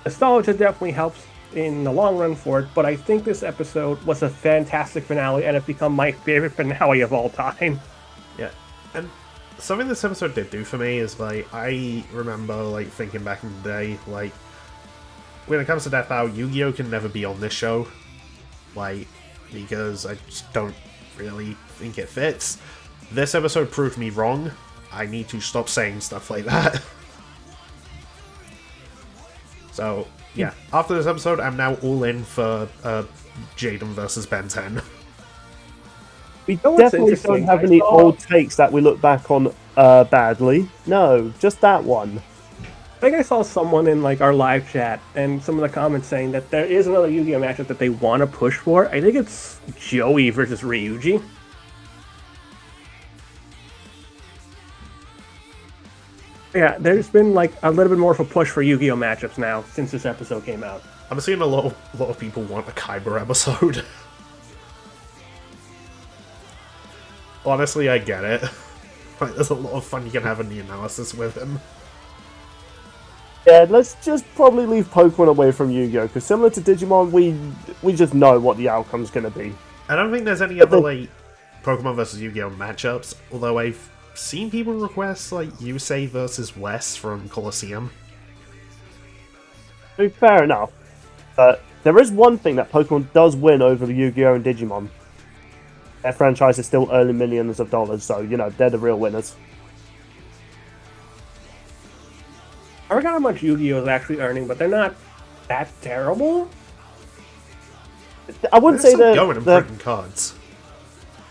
Nostalgia definitely helps in the long run for it, but I think this episode was a fantastic finale, and it's become my favorite finale of all time. Yeah, and something this episode did do for me is, like, I remember, like, thinking back in the day, like, when it comes to Death Battle, Yu-Gi-Oh! Can never be on this show, like, because I just don't really think it fits. This episode proved me wrong. I need to stop saying stuff like that. So, yeah, after this episode, I'm now all in for Jaden versus Ben 10. We know what's definitely don't interesting? have I any saw- old takes that we look back on badly. No, just that one. I think I saw someone in like our live chat and some of the comments saying that there is another Yu-Gi-Oh matchup that they want to push for. I think it's Joey versus Ryuji. Yeah, there's been like a little bit more of a push for Yu-Gi-Oh matchups now since this episode came out. I'm seeing a lot of people want a Kyber episode. Honestly, I get it. Like, there's a lot of fun you can have in the analysis with him. Yeah, let's just probably leave Pokemon away from Yu-Gi-Oh! Because similar to Digimon, we just know what the outcome's going to be. I don't think there's any other, like, Pokemon versus Yu-Gi-Oh! Matchups, although I've seen people request, like, Yusei versus Wes from Colosseum. Fair enough. But there is one thing that Pokemon does win over the Yu-Gi-Oh! And Digimon. Their franchise is still earning millions of dollars, so, you know, they're the real winners. I forgot how much Yu-Gi-Oh is actually earning, but they're not that terrible. I wouldn't They're say still they're... going and they're printing cards.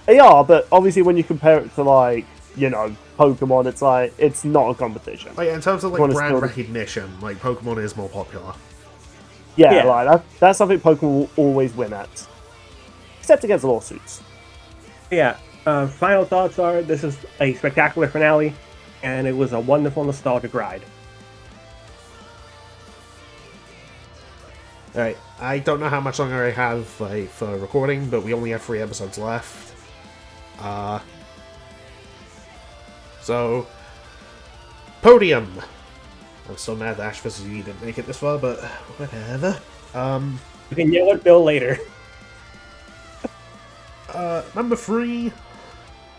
They are, but obviously when you compare it to, like, you know, Pokemon, it's like, it's not a competition. Like, in terms of, like, Pokemon is brand still- recognition, like, Pokemon is more popular. Yeah, Yeah. like, that's something Pokemon will always win at. Except against lawsuits. Yeah, final thoughts are this is a spectacular finale, and it was a wonderful nostalgic ride. Alright, I don't know how much longer I have like, for recording, but we only have 3 episodes left. So, podium! I'm so mad that Ash vs. Yu didn't make it this far, but whatever. You can yell at Bill later. Number 3.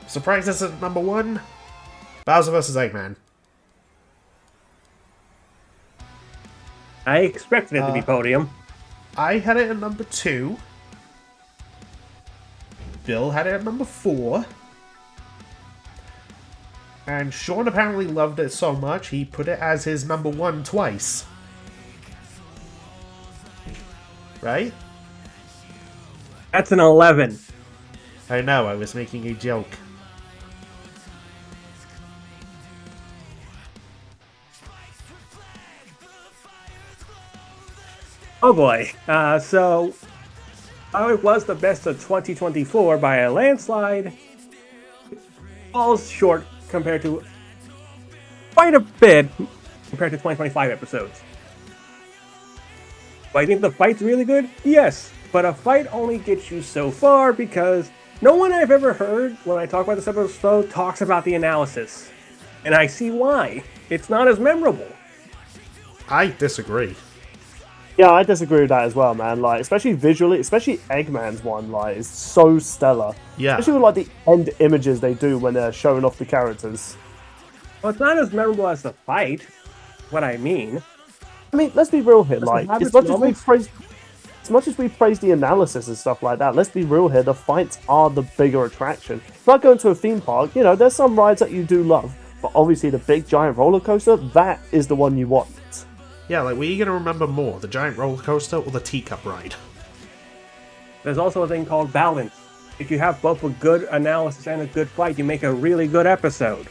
Surprises at number 1. Bowser vs. Eggman. I expected it to be podium. I had it at number 2. Bill had it at number 4. And Sean apparently loved it so much, he put it as his number 1 twice. Right? That's an 11. I know, I was making a joke. Oh boy. So, it was the best of 2024 by a landslide. Falls short compared to quite a bit compared to 2025 episodes. Do I think the fight's really good? Yes, but a fight only gets you so far because no one I've ever heard when I talk about this episode talks about the analysis. And I see why. It's not as memorable. I disagree. Yeah, I disagree with that as well, man. Like, especially visually, especially Eggman's one, like, is so stellar. Yeah. Especially with, like, the end images they do when they're showing off the characters. Well, it's not as memorable as the fight. What I mean. I mean, let's be real here. Does it Like, have as its much as moments? we praise the analysis and stuff like that, let's be real here. The fights are the bigger attraction. It's like going to a theme park. You know, there's some rides that you do love, but obviously the big giant roller coaster, that is the one you want. Yeah, like, what are you gonna remember more? The giant roller coaster or the teacup ride? There's also a thing called balance. If you have both a good analysis and a good fight, you make a really good episode.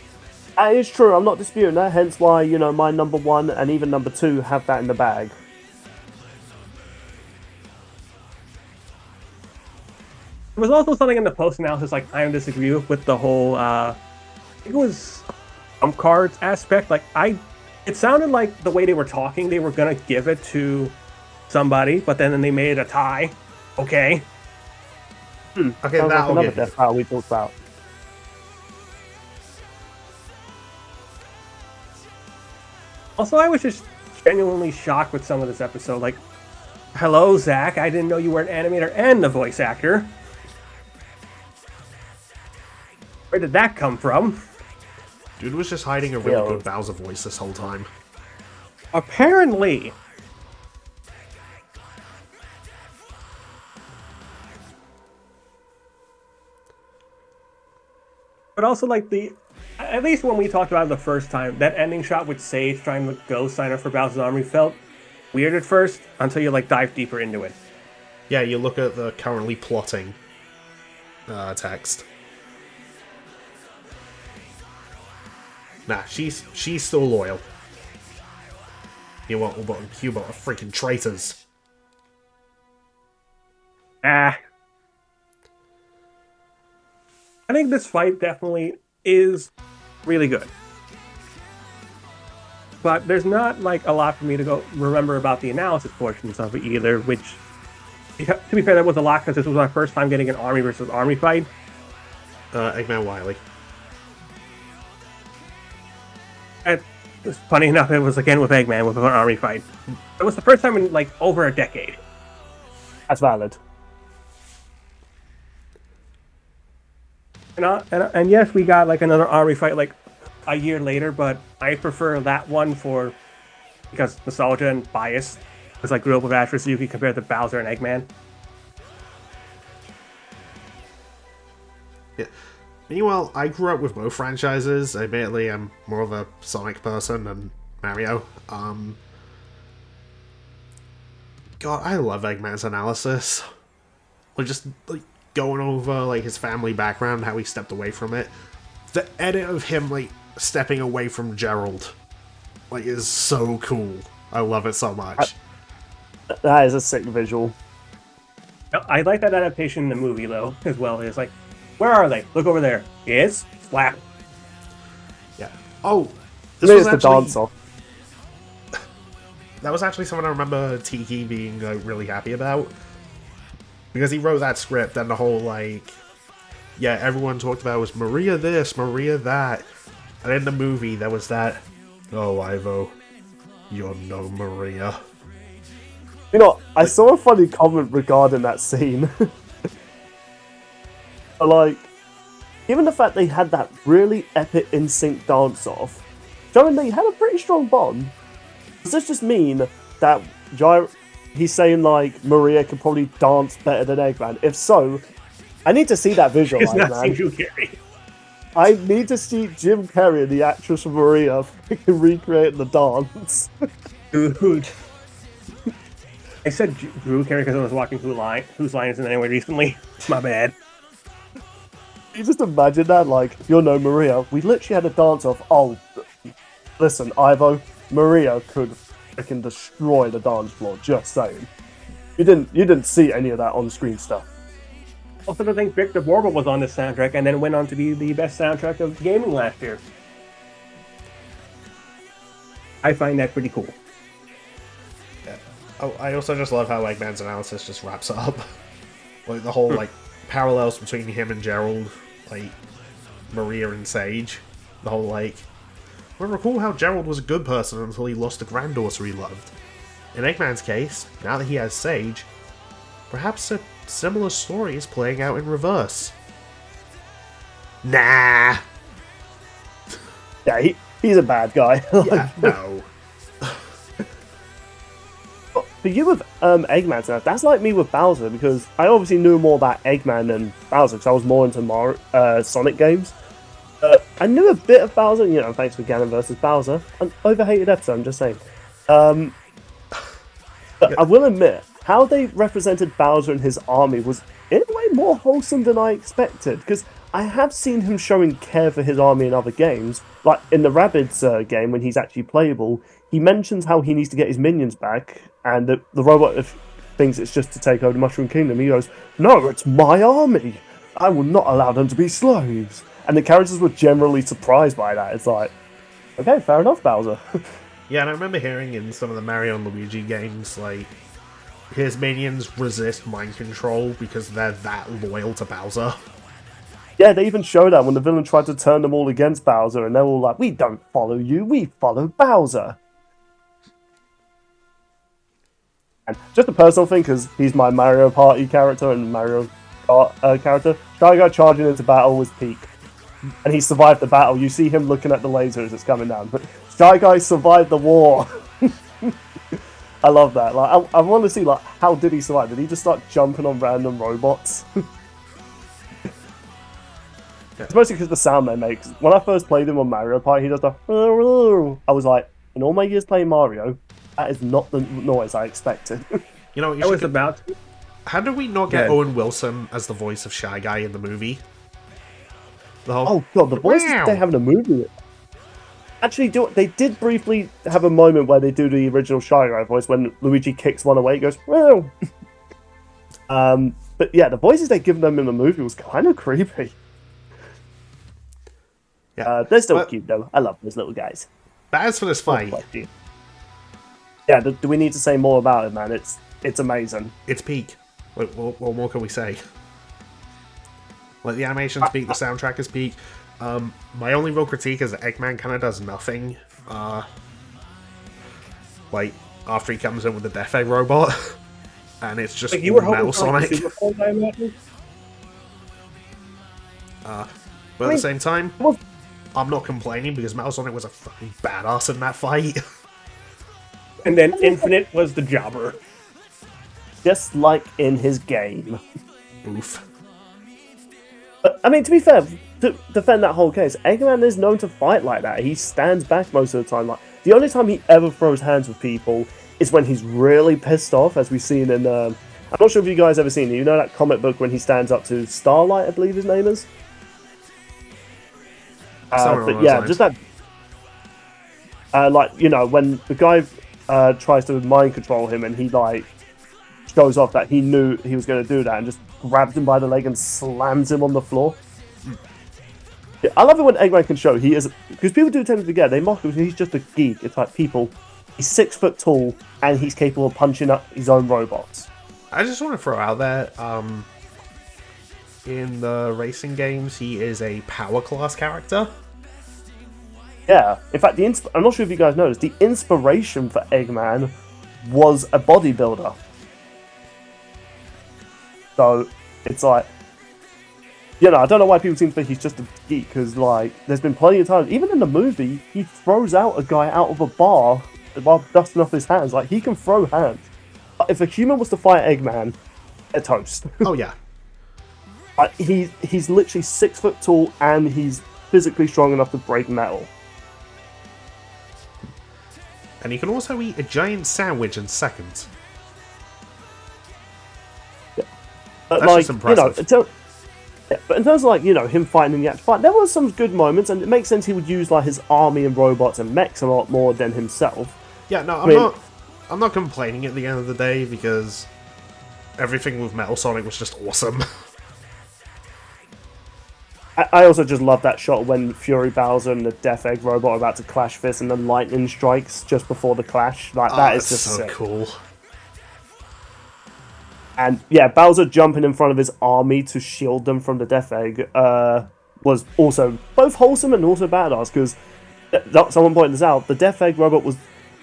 That is true. I'm not disputing that. Hence why, you know, my number 1 and even number 2 have that in the bag. There was also something in the post-analysis I kind of disagree with the whole, I think it was trump cards aspect. Like, it sounded like the way they were talking, they were gonna give it to somebody, but then they made it a tie. Okay. Okay, Sounds like that'll another get you. death battle we talked about. Also, I was just genuinely shocked with some of this episode. Like, hello, Zach, I didn't know you were an animator and a voice actor. Where did that come from? Dude was just hiding a really Yeah. good Bowser voice this whole time. Apparently. But also, like, at least when we talked about it the first time, that ending shot with Sage trying to go sign up for Bowser's Army felt weird at first until you, like, dive deeper into it. Yeah, you look at the currently plotting text. Nah, she's still loyal. You want Ubo and Cuba are freaking traitors. I think this fight definitely is really good. but there's not like a lot for me to go remember about the analysis portions of it either. Which, to be fair, that was a lot because this was my first time getting an army versus army fight. Eggman Wily. And funny enough, it was again with Eggman with an army fight. It was the first time in like over a decade. That's valid. And yes, we got like another army fight like a year later, but I prefer that one because nostalgia and bias. Because I grew up with Ash vs. Yugi compared to Bowser and Eggman. Yeah. Meanwhile, I grew up with both franchises. Admittedly, I'm more of a Sonic person than Mario. God, I love Eggman's analysis. Like, just like going over like his family background, how he stepped away from it. The edit of him like stepping away from Gerald, like, is so cool. I love it so much. That is a sick visual. I like that adaptation in the movie though, as well. It's like, where are they? Look over there. Yes, slap. Yeah. Oh, This is the dance off. That was actually something I remember Tiki being really happy about. Because he wrote that script and the whole, like... Yeah, everyone talked about was Maria this, Maria that. And in the movie, there was that... Oh, Ivo, you're no Maria. You know, I saw a funny comment regarding that scene. Like, given the fact they had that really epic in-sync dance-off, showing they had a pretty strong bond, does this just mean that he's saying, like, Maria could probably dance better than Eggman? If so, I need to see that visual, It's not man. Jim Carrey. I need to see Jim Carrey and the actress Maria freaking recreate the dance. Dude. I said Drew Carrey because I was watching Whose Line Is It Anyway recently. My bad. You just imagine that, like, you're no Maria. We literally had a dance off. Oh, listen, Ivo, Maria could freaking destroy the dance floor. Just saying. You didn't see any of that on-screen stuff. Also, I think Victor Borba was on this soundtrack and then went on to be the best soundtrack of gaming last year. I find that pretty cool. Yeah. Oh, I also just love how Eggman's analysis just wraps up. Like, the whole, like, parallels between him and Gerald, like, Maria and Sage. The whole, like... Well, recall how Gerald was a good person until he lost a granddaughter he loved. In Eggman's case, now that he has Sage, perhaps a similar story is playing out in reverse. Nah! Yeah, he's a bad guy. Yeah, no. For you with Eggman stuff, that's like me with Bowser, because I obviously knew more about Eggman than Bowser, because I was more into Sonic games. I knew a bit of Bowser, you know, thanks for Ganon vs. Bowser. An overhated episode, I'm just saying. But I will admit, how they represented Bowser and his army was, in a way, more wholesome than I expected, because I have seen him showing care for his army in other games. Like, in the Rabbids game, when he's actually playable, he mentions how he needs to get his minions back, and the robot thinks it's just to take over the Mushroom Kingdom. He goes, "No, it's my army! I will not allow them to be slaves!" And the characters were generally surprised by that. It's like, okay, fair enough, Bowser. Yeah, and I remember hearing in some of the Mario and Luigi games, like, his minions resist mind control because they're that loyal to Bowser. Yeah, they even showed that when the villain tried to turn them all against Bowser, and they're all like, "We don't follow you, we follow Bowser." And just a personal thing, because he's my Mario Party character and Mario Kart character, Shy Guy charging into battle was peak. And he survived the battle. You see him looking at the laser as it's coming down. But Shy Guy survived the war. I love that. Like, I want to see, like, how did he survive? Did he just start jumping on random robots? It's mostly because the sound they make. When I first played him on Mario Party, he does the... I was like, in all my years playing Mario, that is not the noise I expected. You know, I was about to. How did we not get Yeah. Owen Wilson as the voice of Shy Guy in the movie? The whole... Oh god, the voices Wow. they have in the movie. Actually, they did briefly have a moment where they do the original Shy Guy voice when Luigi kicks one away. He goes, "Wow." But yeah, the voices they give them in the movie was kind of creepy. Yeah. They're still But- cute though. I love those little guys. But as for this fight, yeah, do we need to say more about it, man? It's amazing. it's peak. What more can we say? Like, the animation's peak, the soundtrack is peak. My only real critique is that Eggman kind of does nothing. Like, after he comes in with the Death Egg robot, and it's just Like, you were Metal hoping for like, Sonic. a super form, I imagine? But at the same time, I'm not complaining because Metal Sonic was a fucking badass in that fight. And then Infinite was the jobber. Just like in his game. Oof. But, I mean, to be fair, to defend that whole case, Eggman is known to fight like that. He stands back most of the time. Like, the only time he ever throws hands with people is when he's really pissed off, as we've seen in... I'm not sure if you guys ever seen it. You know that comic book when he stands up to Starlight, I believe his name is? But yeah, just that... like, you know, when the guy tries to mind control him and he, like, shows off that he knew he was going to do that and just grabs him by the leg and slams him on the floor. Yeah, I love it when Eggman can show he is... Because people do tend to forget, they mock him because he's just a geek. It's like, people, he's 6 foot tall and he's capable of punching up his own robots. I just want to throw out there, in the racing games, he is a power class character. Yeah, in fact, I'm not sure if you guys noticed, the inspiration for Eggman was a bodybuilder. So, it's like, you know, I don't know why people seem to think he's just a geek, because, like, there's been plenty of times, even in the movie, he throws out a guy out of a bar while dusting off his hands. Like, he can throw hands. If a human was to fight Eggman, they're toast. Oh, yeah. Like, he's literally 6 foot tall, and he's physically strong enough to break metal. And he can also eat a giant sandwich in seconds. But, That's like, just impressive. You know, but in terms of, like, you know, him fighting in the actual fight, there were some good moments, and it makes sense he would use, like, his army and robots and mechs a lot more than himself. Yeah, no, I'm not complaining at the end of the day, because everything with Metal Sonic was just awesome. I also just love that shot when Fury Bowser and the Death Egg robot are about to clash fists and then lightning strikes just before the clash. Like, that is just so sick. cool. And yeah, Bowser jumping in front of his army to shield them from the Death Egg was also both wholesome and also badass, because someone pointed this out, the Death Egg robot was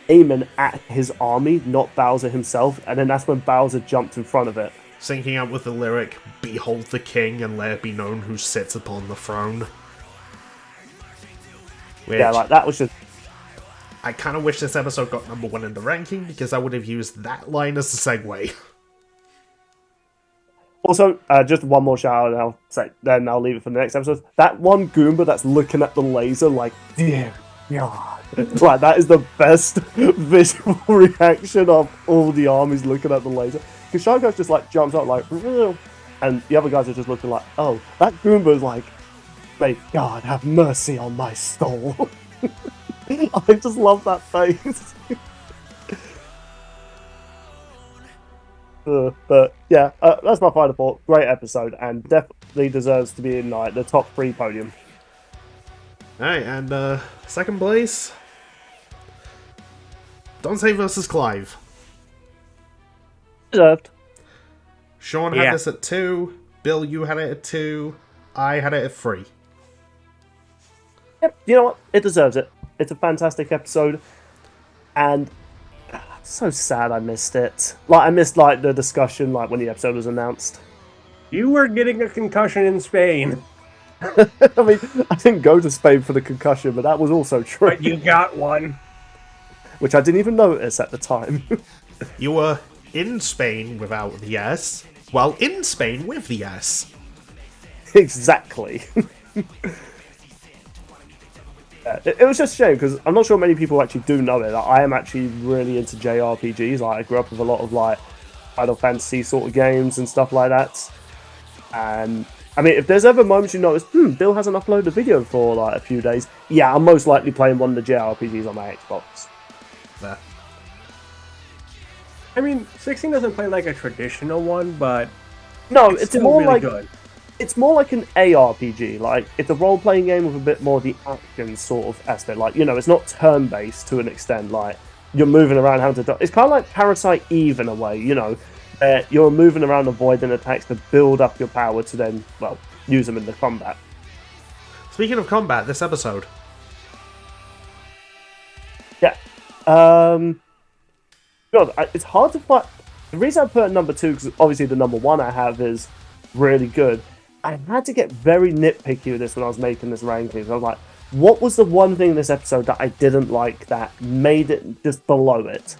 aiming at his army, not Bowser himself, and then that's when Bowser jumped in front of it. Syncing out with the lyric, "Behold the king, and let it be known who sits upon the throne." Which, Yeah, like, that was just... I kind of wish this episode got #1 in the ranking, because I would have used that line as a segue. Also, just one more shout out, then I'll leave it for the next episode. That one Goomba that's looking at the laser like, dear God. Like, that is the best visual reaction of all the armies looking at the laser. Because Sharko just, like, jumps out like, "Real," and the other guys are just looking like, oh, that Goomba is like, may God have mercy on my soul. I just love that face. But yeah, that's my final thought. Great episode, and definitely deserves to be in, like, the top 3 podium. Alright, and second place, Dante versus Clive. Deserved. Sean had this at 2, Bill, you had it at 2, I had it at 3. Yep, you know what? It deserves it. It's a fantastic episode, and so sad I missed it. Like, I missed, like, the discussion, like, when the episode was announced. You were getting a concussion in Spain. I mean, I didn't go to Spain for the concussion, but that was also true. But you got one. Which I didn't even notice at the time. You were in Spain without the S, while in Spain with the S. Exactly. It was just a shame, because I'm not sure many people actually do know it. Like, I am actually really into JRPGs. Like, I grew up with a lot of, like, Final Fantasy sort of games and stuff like that. And I mean, if there's ever moments you notice, Bill hasn't uploaded a video for, like, a few days, yeah, I'm most likely playing one of the JRPGs on my Xbox. There. I mean, 16 doesn't play like a traditional one, but No, it's it's still more really like... good. it's more like an ARPG. Like, it's a role-playing game with a bit more the action sort of aspect. Like, it's not turn-based to an extent. Like, you're moving around having to... It's kind of like Parasite Eve in a way, you're moving around avoiding attacks to build up your power to then, well, use them in the combat. Speaking of combat, this episode. Yeah. It's hard to find... The reason I put it number 2, because obviously the number 1 I have is really good. I had to get very nitpicky with this when I was making this ranking. I was like, what was the one thing in this episode that I didn't like that made it just below it?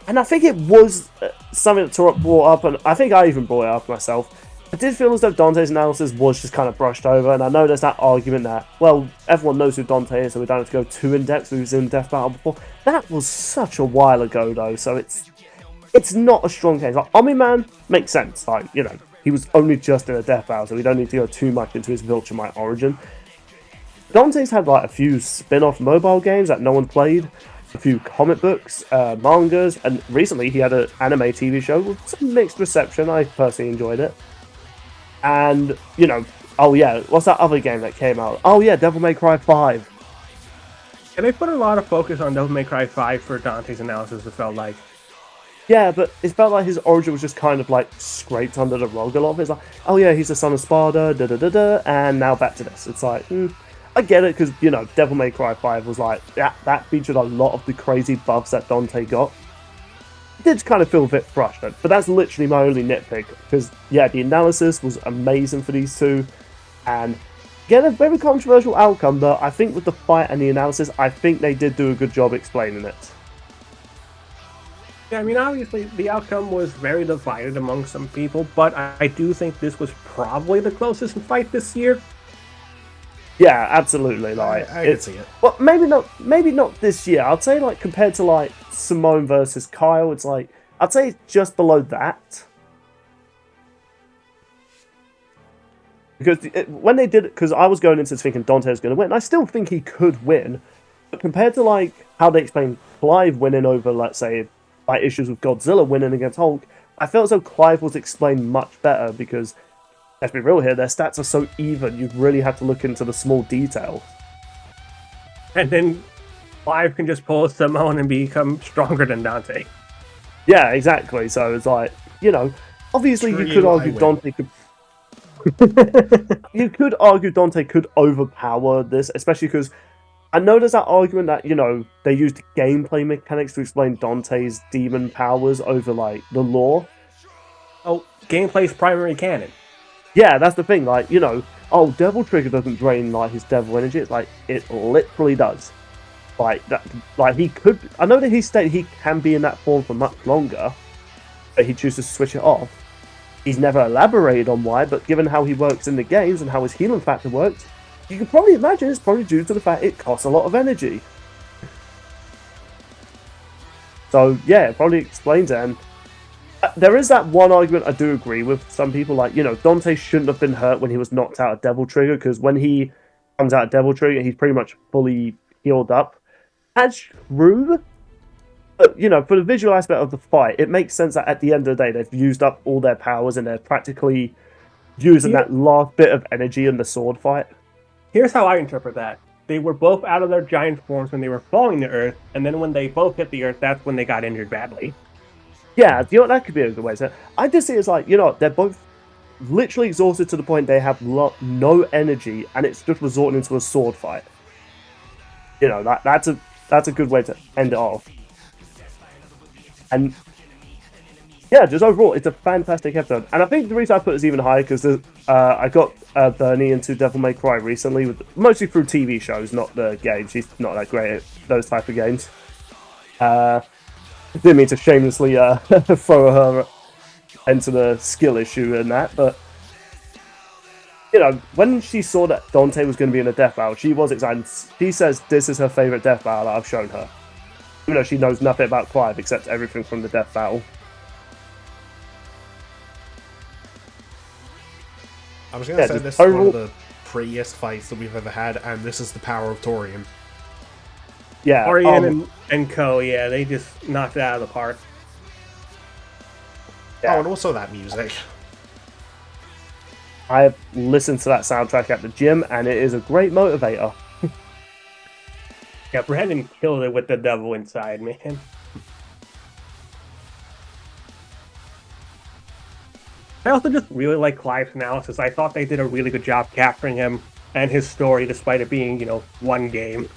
And I think it was something that Turok brought up, and I think I even brought it up myself. I did feel as though Dante's analysis was just kind of brushed over, and I know there's that argument that, well, everyone knows who Dante is, so we don't have to go too in-depth, who was in Death Battle before. That was such a while ago, though, so it's not a strong case. Like, Omni-Man makes sense, like, he was only just in a Death Battle, so we don't need to go too much into his Viltrumite origin. Dante's had, like, a few spin-off mobile games that no one played, a few comic books, mangas, and recently he had an anime TV show with some mixed reception. I personally enjoyed it. And, oh yeah, what's that other game that came out? Oh yeah, Devil May Cry 5. And they put a lot of focus on Devil May Cry 5 for Dante's analysis, it felt like. Yeah, but it felt like his origin was just kind of like scraped under the rug a lot. It's like, oh yeah, he's the son of Sparda, and now back to this. It's like, I get it, because, Devil May Cry 5 was like, that featured a lot of the crazy buffs that Dante got. It did kind of feel a bit frustrated, but that's literally my only nitpick, because, yeah, the analysis was amazing for these two, and get a very controversial outcome, but I think with the fight and the analysis, I think they did do a good job explaining it. Yeah, I mean, obviously, the outcome was very divided among some people, but I do think this was probably the closest fight this year. Yeah, absolutely. Like, I can see it. Well, maybe not this year. I'd say, like, compared to, like, Simone versus Kyle, it's like, I'd say it's just below that. Because when they did it, because I was going into this thinking Dante was going to win, I still think he could win. But compared to, like, how they explained Clive winning over, let's say, like, issues with Godzilla winning against Hulk, I felt as though Clive was explained much better because, let's be real here, their stats are so even, you really have to look into the small detail. And then Clive can just pull a Simone and become stronger than Dante. Yeah, exactly. So it's like, obviously you could argue Dante could... you could argue Dante could overpower this, especially because I know there's that argument that, they used gameplay mechanics to explain Dante's demon powers over, like, the lore. Oh, gameplay's primary canon. Yeah, that's the thing, like, Devil Trigger doesn't drain, like, his devil energy. It's like, it literally does. Like, that, like, he could... I know that he stated he can be in that form for much longer, but he chooses to switch it off. He's never elaborated on why, but given how he works in the games and how his healing factor works, you can probably imagine it's probably due to the fact it costs a lot of energy. So, yeah, it probably explains it, and there is that one argument I do agree with. Some people, like, Dante shouldn't have been hurt when he was knocked out of Devil Trigger, because when he comes out of Devil Trigger, he's pretty much fully healed up. That's true, but, for the visual aspect of the fight, it makes sense that at the end of the day, they've used up all their powers and they're practically using that last bit of energy in the sword fight. Here's how I interpret that. They were both out of their giant forms when they were falling to Earth, and then when they both hit the Earth, that's when they got injured badly. Yeah, that could be a good way to say it. I just see it as like, they're both literally exhausted to the point they have no energy, and it's just resorting into a sword fight. That's a good way to end it off. And yeah, just overall, it's a fantastic episode. And I think the reason I put this even higher, because I got Bernie into Devil May Cry recently, mostly through TV shows, not the games. She's not that great at those type of games. Didn't mean to shamelessly throw her into the skill issue in that, but when she saw that Dante was going to be in a death battle, she was excited. She says this is her favorite death battle that I've shown her. Even though she knows nothing about Clive except everything from the death battle. I was going to say this is one of the prettiest fights that we've ever had, and this is the power of Torian. Yeah, Torian and Co, yeah, they just knocked it out of the park. Yeah. Oh, and also that music. I've listened to that soundtrack at the gym, and it is a great motivator. Yeah, Brandon killed it with the devil inside, man. I also just really like Clive's analysis. I thought they did a really good job capturing him and his story, despite it being, one game.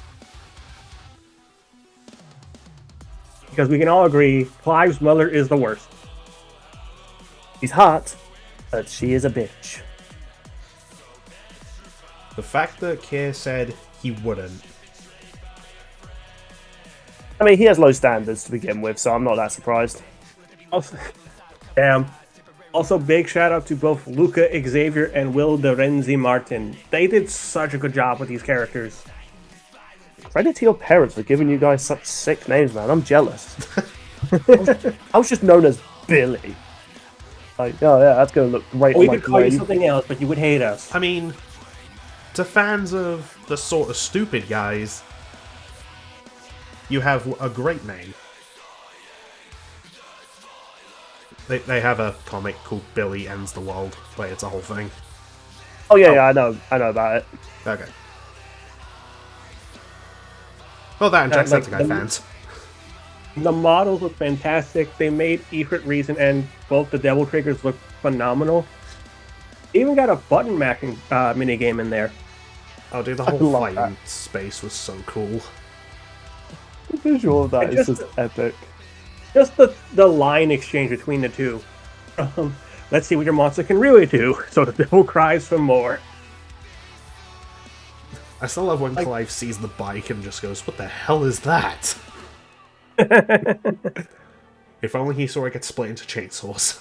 Because we can all agree, Clive's mother is the worst. She's hot, but she is a bitch. The fact that Keir said he wouldn't. I mean, he has low standards to begin with, so I'm not that surprised. Also, damn. Also, big shout out to both Luca Xavier and Will Dorenzi Martin. They did such a good job with these characters. Credit to your parents for giving you guys such sick names, man. I'm jealous. I was just known as Billy. Like, oh yeah, that's gonna look great. We on could my call you grave. something else, but you would hate us. I mean, to fans of the sort of stupid guys, you have a great name. They have a comic called Billy Ends the World, where it's a whole thing. Oh yeah, I know about it. Okay. Well, that and Jacksepticeye fans. The models look fantastic. They made Ifrit Reason and both the Devil Triggers look phenomenal. They even got a button mashing minigame in there. Oh, dude, the whole love fight that. in space was so cool. The visual of that is just- just epic. Just the line exchange between the two. Let's see what your monster can really do. So the devil cries for more. I still love when Clive sees the bike and just goes, "What the hell is that?" If only he saw it get split into chainsaws.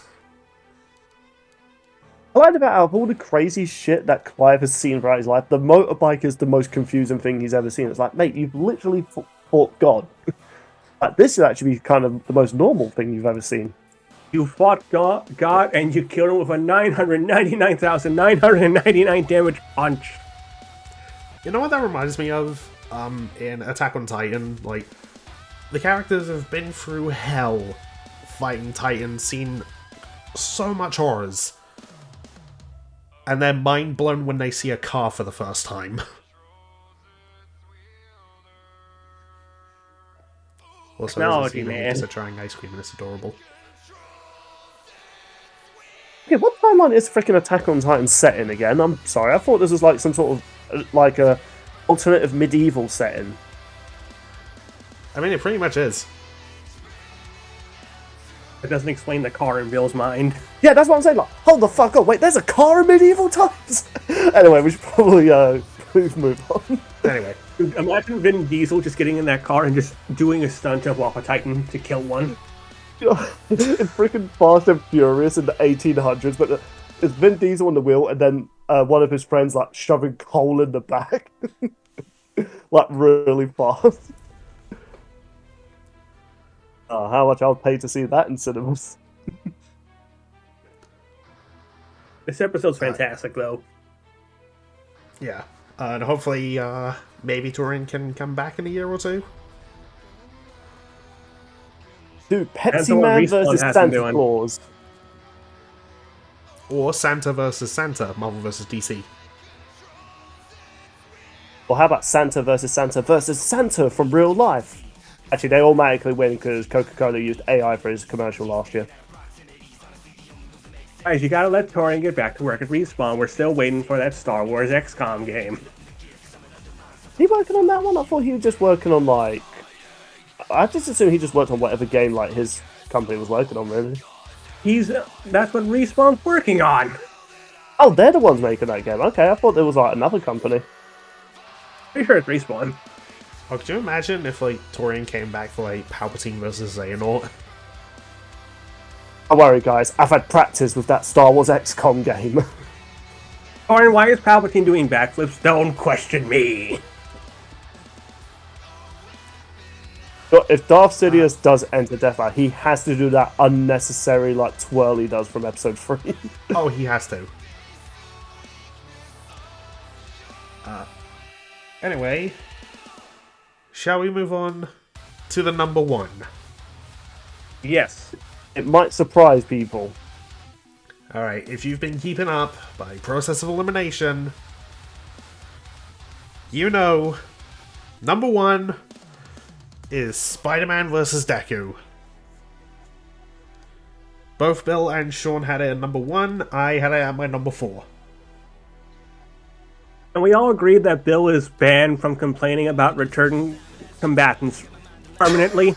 I like about out of all the crazy shit that Clive has seen throughout his life, the motorbike is the most confusing thing he's ever seen. It's like, mate, you've literally fought God. Like, this should actually be kind of the most normal thing you've ever seen. You fought God and you killed him with a 999,999 damage punch. You know what that reminds me of? In Attack on Titan, like, the characters have been through hell fighting Titans, seen so much horrors, and they're mind blown when they see a car for the first time. Also, Technology, there's a man. pizza trying ice cream and it's adorable. Okay, what timeline is freaking Attack on Titan set in again? I'm sorry, I thought this was like some sort of like a alternative medieval setting. I mean, it pretty much is. It doesn't explain the car in Bill's mind. Yeah, that's what I'm saying. Like, hold the fuck up! Wait, there's a car in medieval times. Anyway, we should probably please move on. Anyway, Dude, imagine Vin Diesel just getting in that car and just doing a stunt jump off a Titan to kill one. It's freaking Fast and Furious in the 1800s, but it's Vin Diesel on the wheel, and then one of his friends like shoving coal in the back, like really fast. Oh, how much I would pay to see that in cinemas. This episode's fantastic, though. yeah. And hopefully, maybe Turing can come back in a year or two. Dude, That's Pepsi what Man Respawn versus has been Santa doing. Claus. Or Santa versus Santa, Marvel versus DC. Or how about Santa versus Santa from real life? Actually, they automatically win because Coca-Cola used AI for his commercial last year. Guys, you gotta let Torian get back to work at Respawn. We're still waiting for that Star Wars XCOM game. Is he working on that one? I thought he was just working on like... I just assumed he just worked on whatever game like his company was working on, really. That's what Respawn's working on. Oh, they're the ones making that game. Okay, I thought there was like another company. Pretty sure it's Respawn. Oh, could you imagine if, like, Torian came back for, like, Palpatine versus Xehanort? Don't worry, guys. I've had practice with that Star Wars XCOM game. Torian, why is Palpatine doing backflips? Don't question me. But if Darth Sidious does enter Deathfire, he has to do that unnecessary like twirl he does from Episode 3. Oh, he has to. Anyway, shall we move on to the number one? Yes. It might surprise people. Alright, if you've been keeping up by process of elimination, you know, number 1 is Spider-Man vs. Deku. Both Bill and Sean had it at number 1, I had it at my number 4. And we all agreed that Bill is banned from complaining about returning combatants permanently.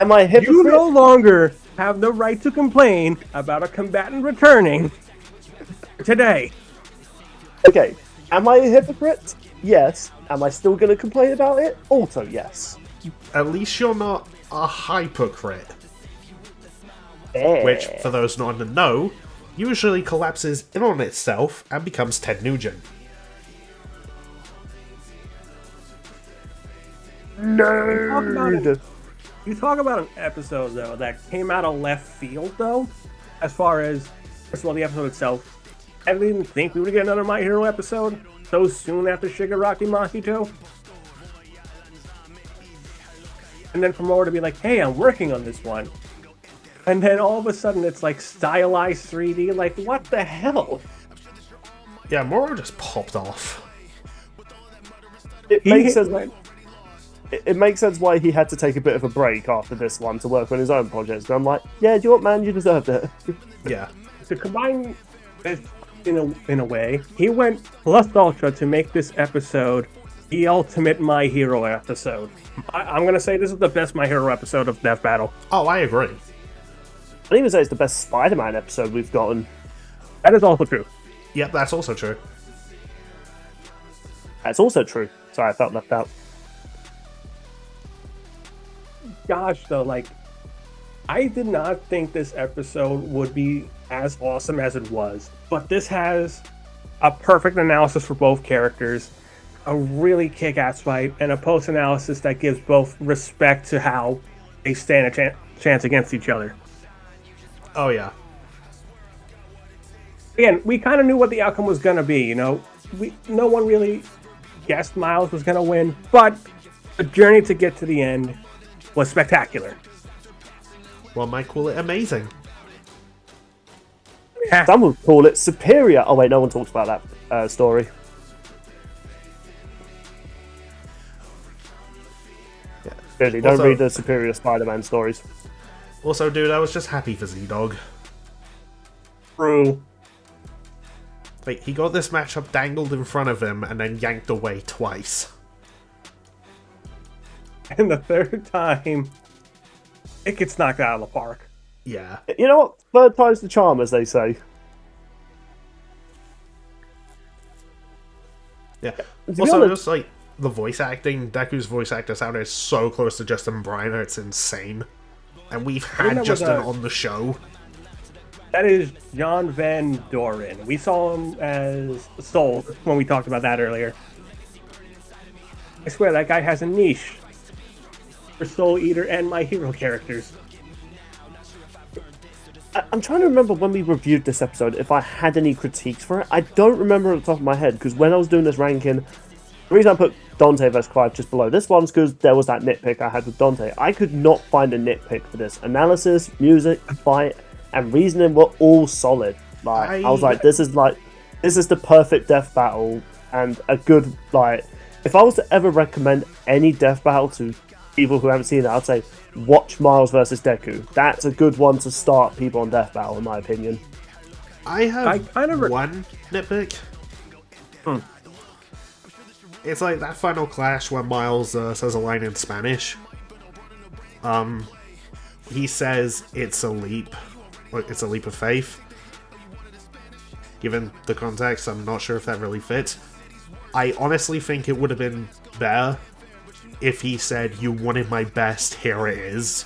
Am I a hypocrite? You no longer have the right to complain about a combatant returning today. Okay, am I a hypocrite? Yes. Am I still going to complain about it? Also, yes. At least you're not a hypocrite. Yeah. Which, for those not in the know, usually collapses in on itself and becomes Ted Nugent. Nerd. You talk about an episode, though, that came out of left field, though, as far as, first of all, the episode itself. I didn't even think we would get another My Hero episode so soon after Shigaraki Mahito. And then for Moro to be like, hey, I'm working on this one. And then all of a sudden it's like stylized 3D, like, what the hell? Yeah, Moro just popped off. It He makes hit sense. my- It makes sense why he had to take a bit of a break after this one to work on his own projects. And I'm like, yeah, do you know what, man? You deserved it. Yeah. To combine this in a way, he went plus ultra to make this episode the ultimate My Hero episode. I'm gonna say this is the best My Hero episode of Death Battle. Oh, I agree. I'd even say it's the best Spider-Man episode we've gotten. That is also true. Yep, that's also true. That's also true. Sorry, I felt left out. Gosh, though, like, I did not think this episode would be as awesome as it was. But this has a perfect analysis for both characters, a really kick-ass fight, and a post-analysis that gives both respect to how they stand a chance against each other. Oh, yeah. Again, we kind of knew what the outcome was going to be, you know? No one really guessed Miles was going to win, but the journey to get to the end was spectacular. One might call it amazing. Some would call it superior. Oh wait, no one talks about that story. Yeah. Really, don't Also- read the superior Spider-Man stories. Also, dude, I was just happy for Z-Dog. True. Like, he got this matchup dangled in front of him and then yanked away twice. And the third time, it gets knocked out of the park. Yeah. You know what? Third time's the charm, as they say. Yeah. be Also, honest- just like the voice acting, Deku's voice actor sounded so close to Justin Briner, it's insane. And we've think had that was Justin a- on the show. That is John Van Doren. We saw him as Soul when we talked about that earlier. I swear, that guy has a niche for Soul Eater and My Hero characters. I'm trying to remember when we reviewed this episode if I had any critiques for it. I don't remember at the top of my head because when I was doing this ranking, the reason I put Dante vs. Clive just below this one's because there was that nitpick I had with Dante. I could not find a nitpick for this. Analysis, music, fight, and reasoning were all solid. Like I was like, this is the perfect death battle and a good like. If I was to ever recommend any death battle to people who haven't seen it, I'd say watch Miles vs. Deku. That's a good one to start people on death battle, in my opinion. I have I kind of one nitpick. It's like that final clash where Miles says a line in Spanish. He says it's a leap. It's a leap of faith. Given the context, I'm not sure if that really fits. I honestly think it would have been better if he said, "You wanted my best, here it is."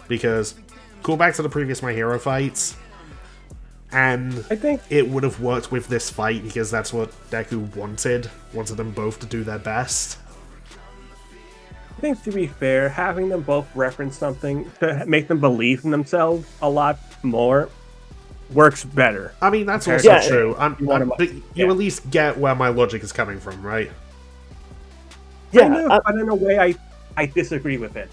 Because, go back to the previous My Hero fights, and I think it would have worked with this fight because that's what Deku wanted. Wanted them both to do their best. to be fair, having them both reference something to make them believe in themselves a lot more works better. I mean, that's also Yeah, true. But you yeah. at least get where my logic is coming from, right? Yeah, Kind of, but in a way, I disagree with it.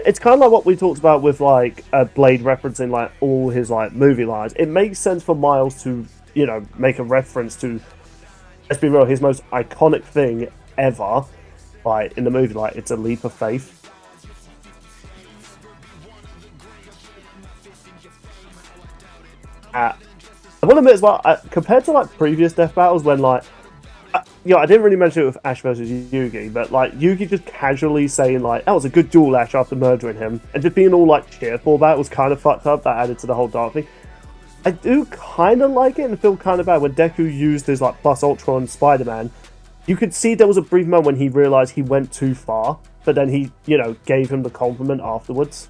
it's kind of like what we talked about with like Blade referencing like all his like movie lines. It makes sense for Miles to, you know, make a reference to, let's be real, his most iconic thing ever, like in the movie, like it's a leap of faith. I want to admit as well, compared to like previous death battles when like, I didn't really mention it with Ash versus Yugi, but like Yugi just casually saying like, that was a good duel, Ash, after murdering him, and just being all like cheerful about it was kind of fucked up. That added to the whole dark thing. I do kind of like it and feel kind of bad when Deku used his like Plus Ultra on Spider-Man. You could see there was a brief moment when he realized he went too far, but then he, you know, gave him the compliment afterwards.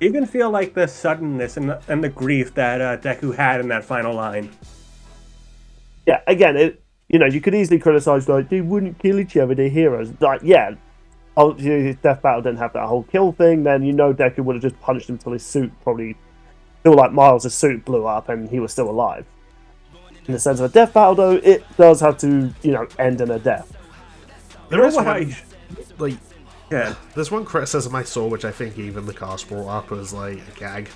You can feel like the suddenness and the grief that Deku had in that final line. Yeah, again, you know, you could easily criticize like they wouldn't kill each other, they're heroes. Like, yeah, his death battle didn't have that whole kill thing. Then you know Deku would have just punched him till his suit probably, still like Miles' suit blew up and he was still alive. In the sense of a death battle, though, it does have to, you know, end in a death. There is one, yeah. There's one criticism I saw, which I think even the cast brought up, was like a gag.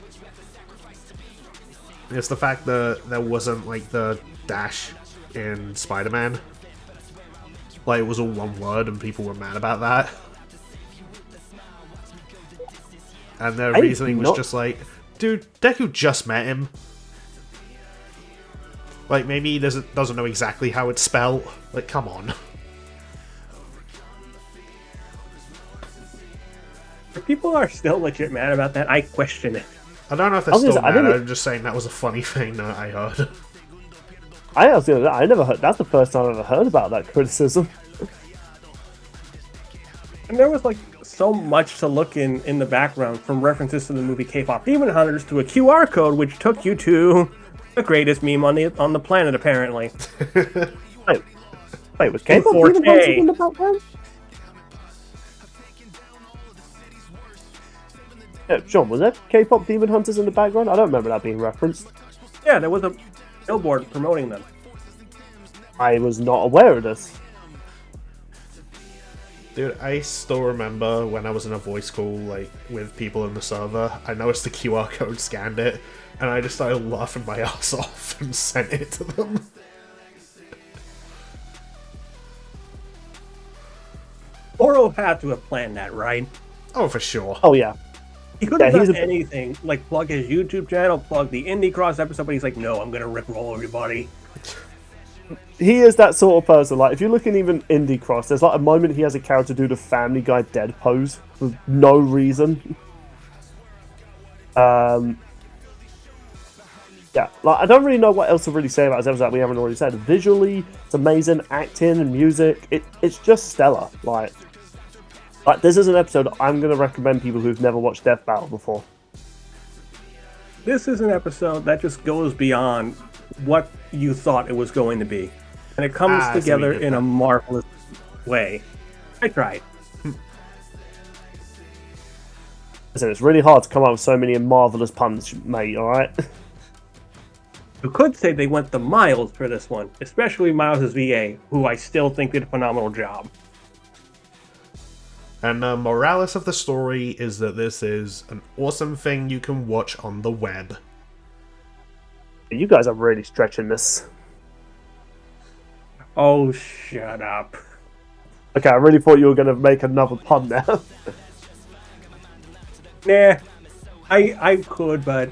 It's the fact that there wasn't like the dash in Spider-Man. Like, it was all one word and people were mad about that. And their reasoning was just like, dude, Deku just met him. Like, maybe he doesn't know exactly how it's spelled. Like, come on. If people are still legit mad about that, I question it. I don't know if they're still mad, I'm just saying that was a funny thing that I heard. I never heard. That's the first time I've ever heard about that criticism. And there was like so much to look in the background, from references to the movie K-pop Demon Hunters to a QR code which took you to the greatest meme on the planet, apparently. Wait, was K-pop Demon Hunters in the background? Yeah, Sean, was there K-pop Demon Hunters in the background? I don't remember that being referenced. Yeah, there was a billboard promoting them. I was not aware of this. Dude, I still remember when I was in a voice call, like, with people in the server, I noticed the QR code, scanned it, and I just started laughing my ass off and sent it to them. Oro had to have planned that, right? Oh, for sure. Oh, yeah. He could have done anything, like plug his YouTube channel, plug the Indie Cross episode, but he's like, no, I'm going to rickroll everybody. He is that sort of person. Like, if you look in even Indie Cross, there's like a moment he has a character do the Family Guy dead pose for no reason. Yeah, like I don't really know what else to really say about this episode that we haven't already said. Visually, it's amazing. Acting and music, it's just stellar. Like this is an episode I'm going to recommend people who've never watched Death Battle before. This is an episode that just goes beyond what you thought it was going to be. And it comes together in a marvelous way. I tried. Listen, it's really hard to come up with so many marvelous puns, mate, alright? You could say they went the miles for this one, especially Miles' VA, who I still think did a phenomenal job. And the moralis of the story is that this is an awesome thing you can watch on the web. You guys are really stretching this. Oh, shut up. Okay, I really thought you were going to make another pun there. Nah, I could, but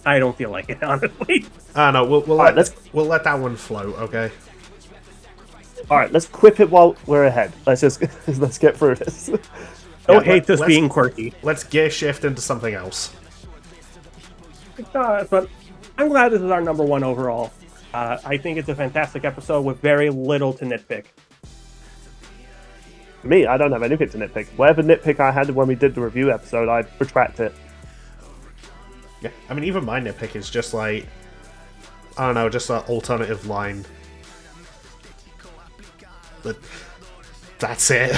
I don't feel like it, honestly. No, we'll let that one float, okay? Alright, let's quip it while we're ahead. Let's get through this. Don't hate this being quirky. Let's gear shift into something else. But I'm glad this is our number one overall. I think it's a fantastic episode with very little to nitpick. Me, I don't have anything to nitpick. Whatever nitpick I had when we did the review episode, I retract it. Yeah, I mean, even my nitpick is just like, I don't know, just an alternative line. But that's it.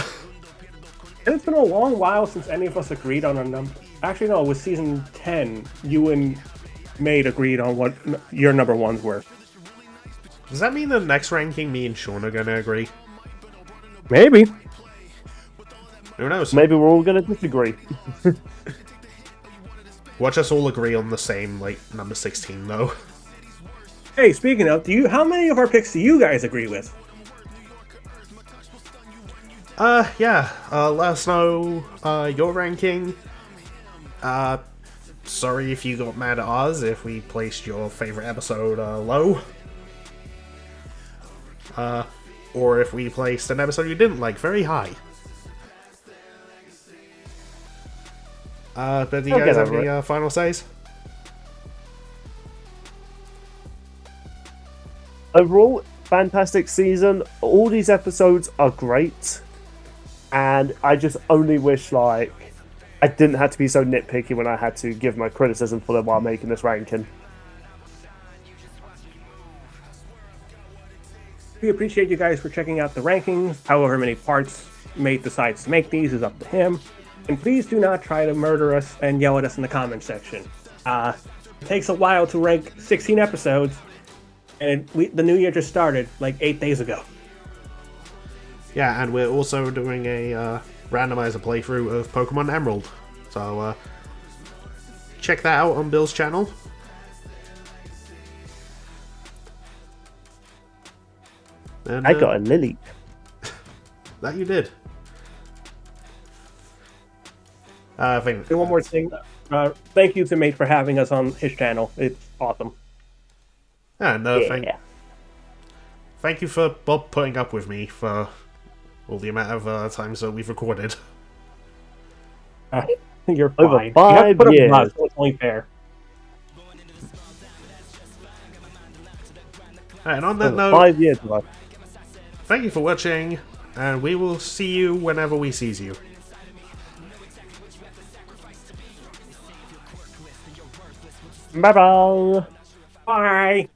And it's been a long while since any of us agreed on a number. Actually, no, it was season 10. You and Made agreed on what your number ones were. Does that mean the next ranking me and Sean are going to agree? Maybe. Who knows? Maybe we're all going to disagree. Watch us all agree on the same, like, number 16, though. Hey, speaking of, how many of our picks do you guys agree with? Yeah. Let us know your ranking. Sorry if you got mad at us if we placed your favorite episode low. Or if we placed an episode you didn't like very high. But do you guys have any final says? Overall, fantastic season. All these episodes are great. And I just only wish, like, I didn't have to be so nitpicky when I had to give my criticism for them while making this ranking. We appreciate you guys for checking out the rankings. However many parts Mate decides to make these is up to him. And please do not try to murder us and yell at us in the comment section. It takes a while to rank 16 episodes, and the new year just started like 8 days ago. Yeah, and we're also doing a randomizer playthrough of Pokemon Emerald. So check that out on Bill's channel. And, I got a Lily. That you did. I think. And one more thing. Thank you to Mate for having us on his channel. It's awesome. Yeah, no, thank you for Bob putting up with me for all the amount of times that we've recorded. You're fine. Over You have to 5 put up with years. us, so it's only fair. And on that note, 5 years ago. thank you for watching, and we will see you whenever we sees you. Bye bye. Bye.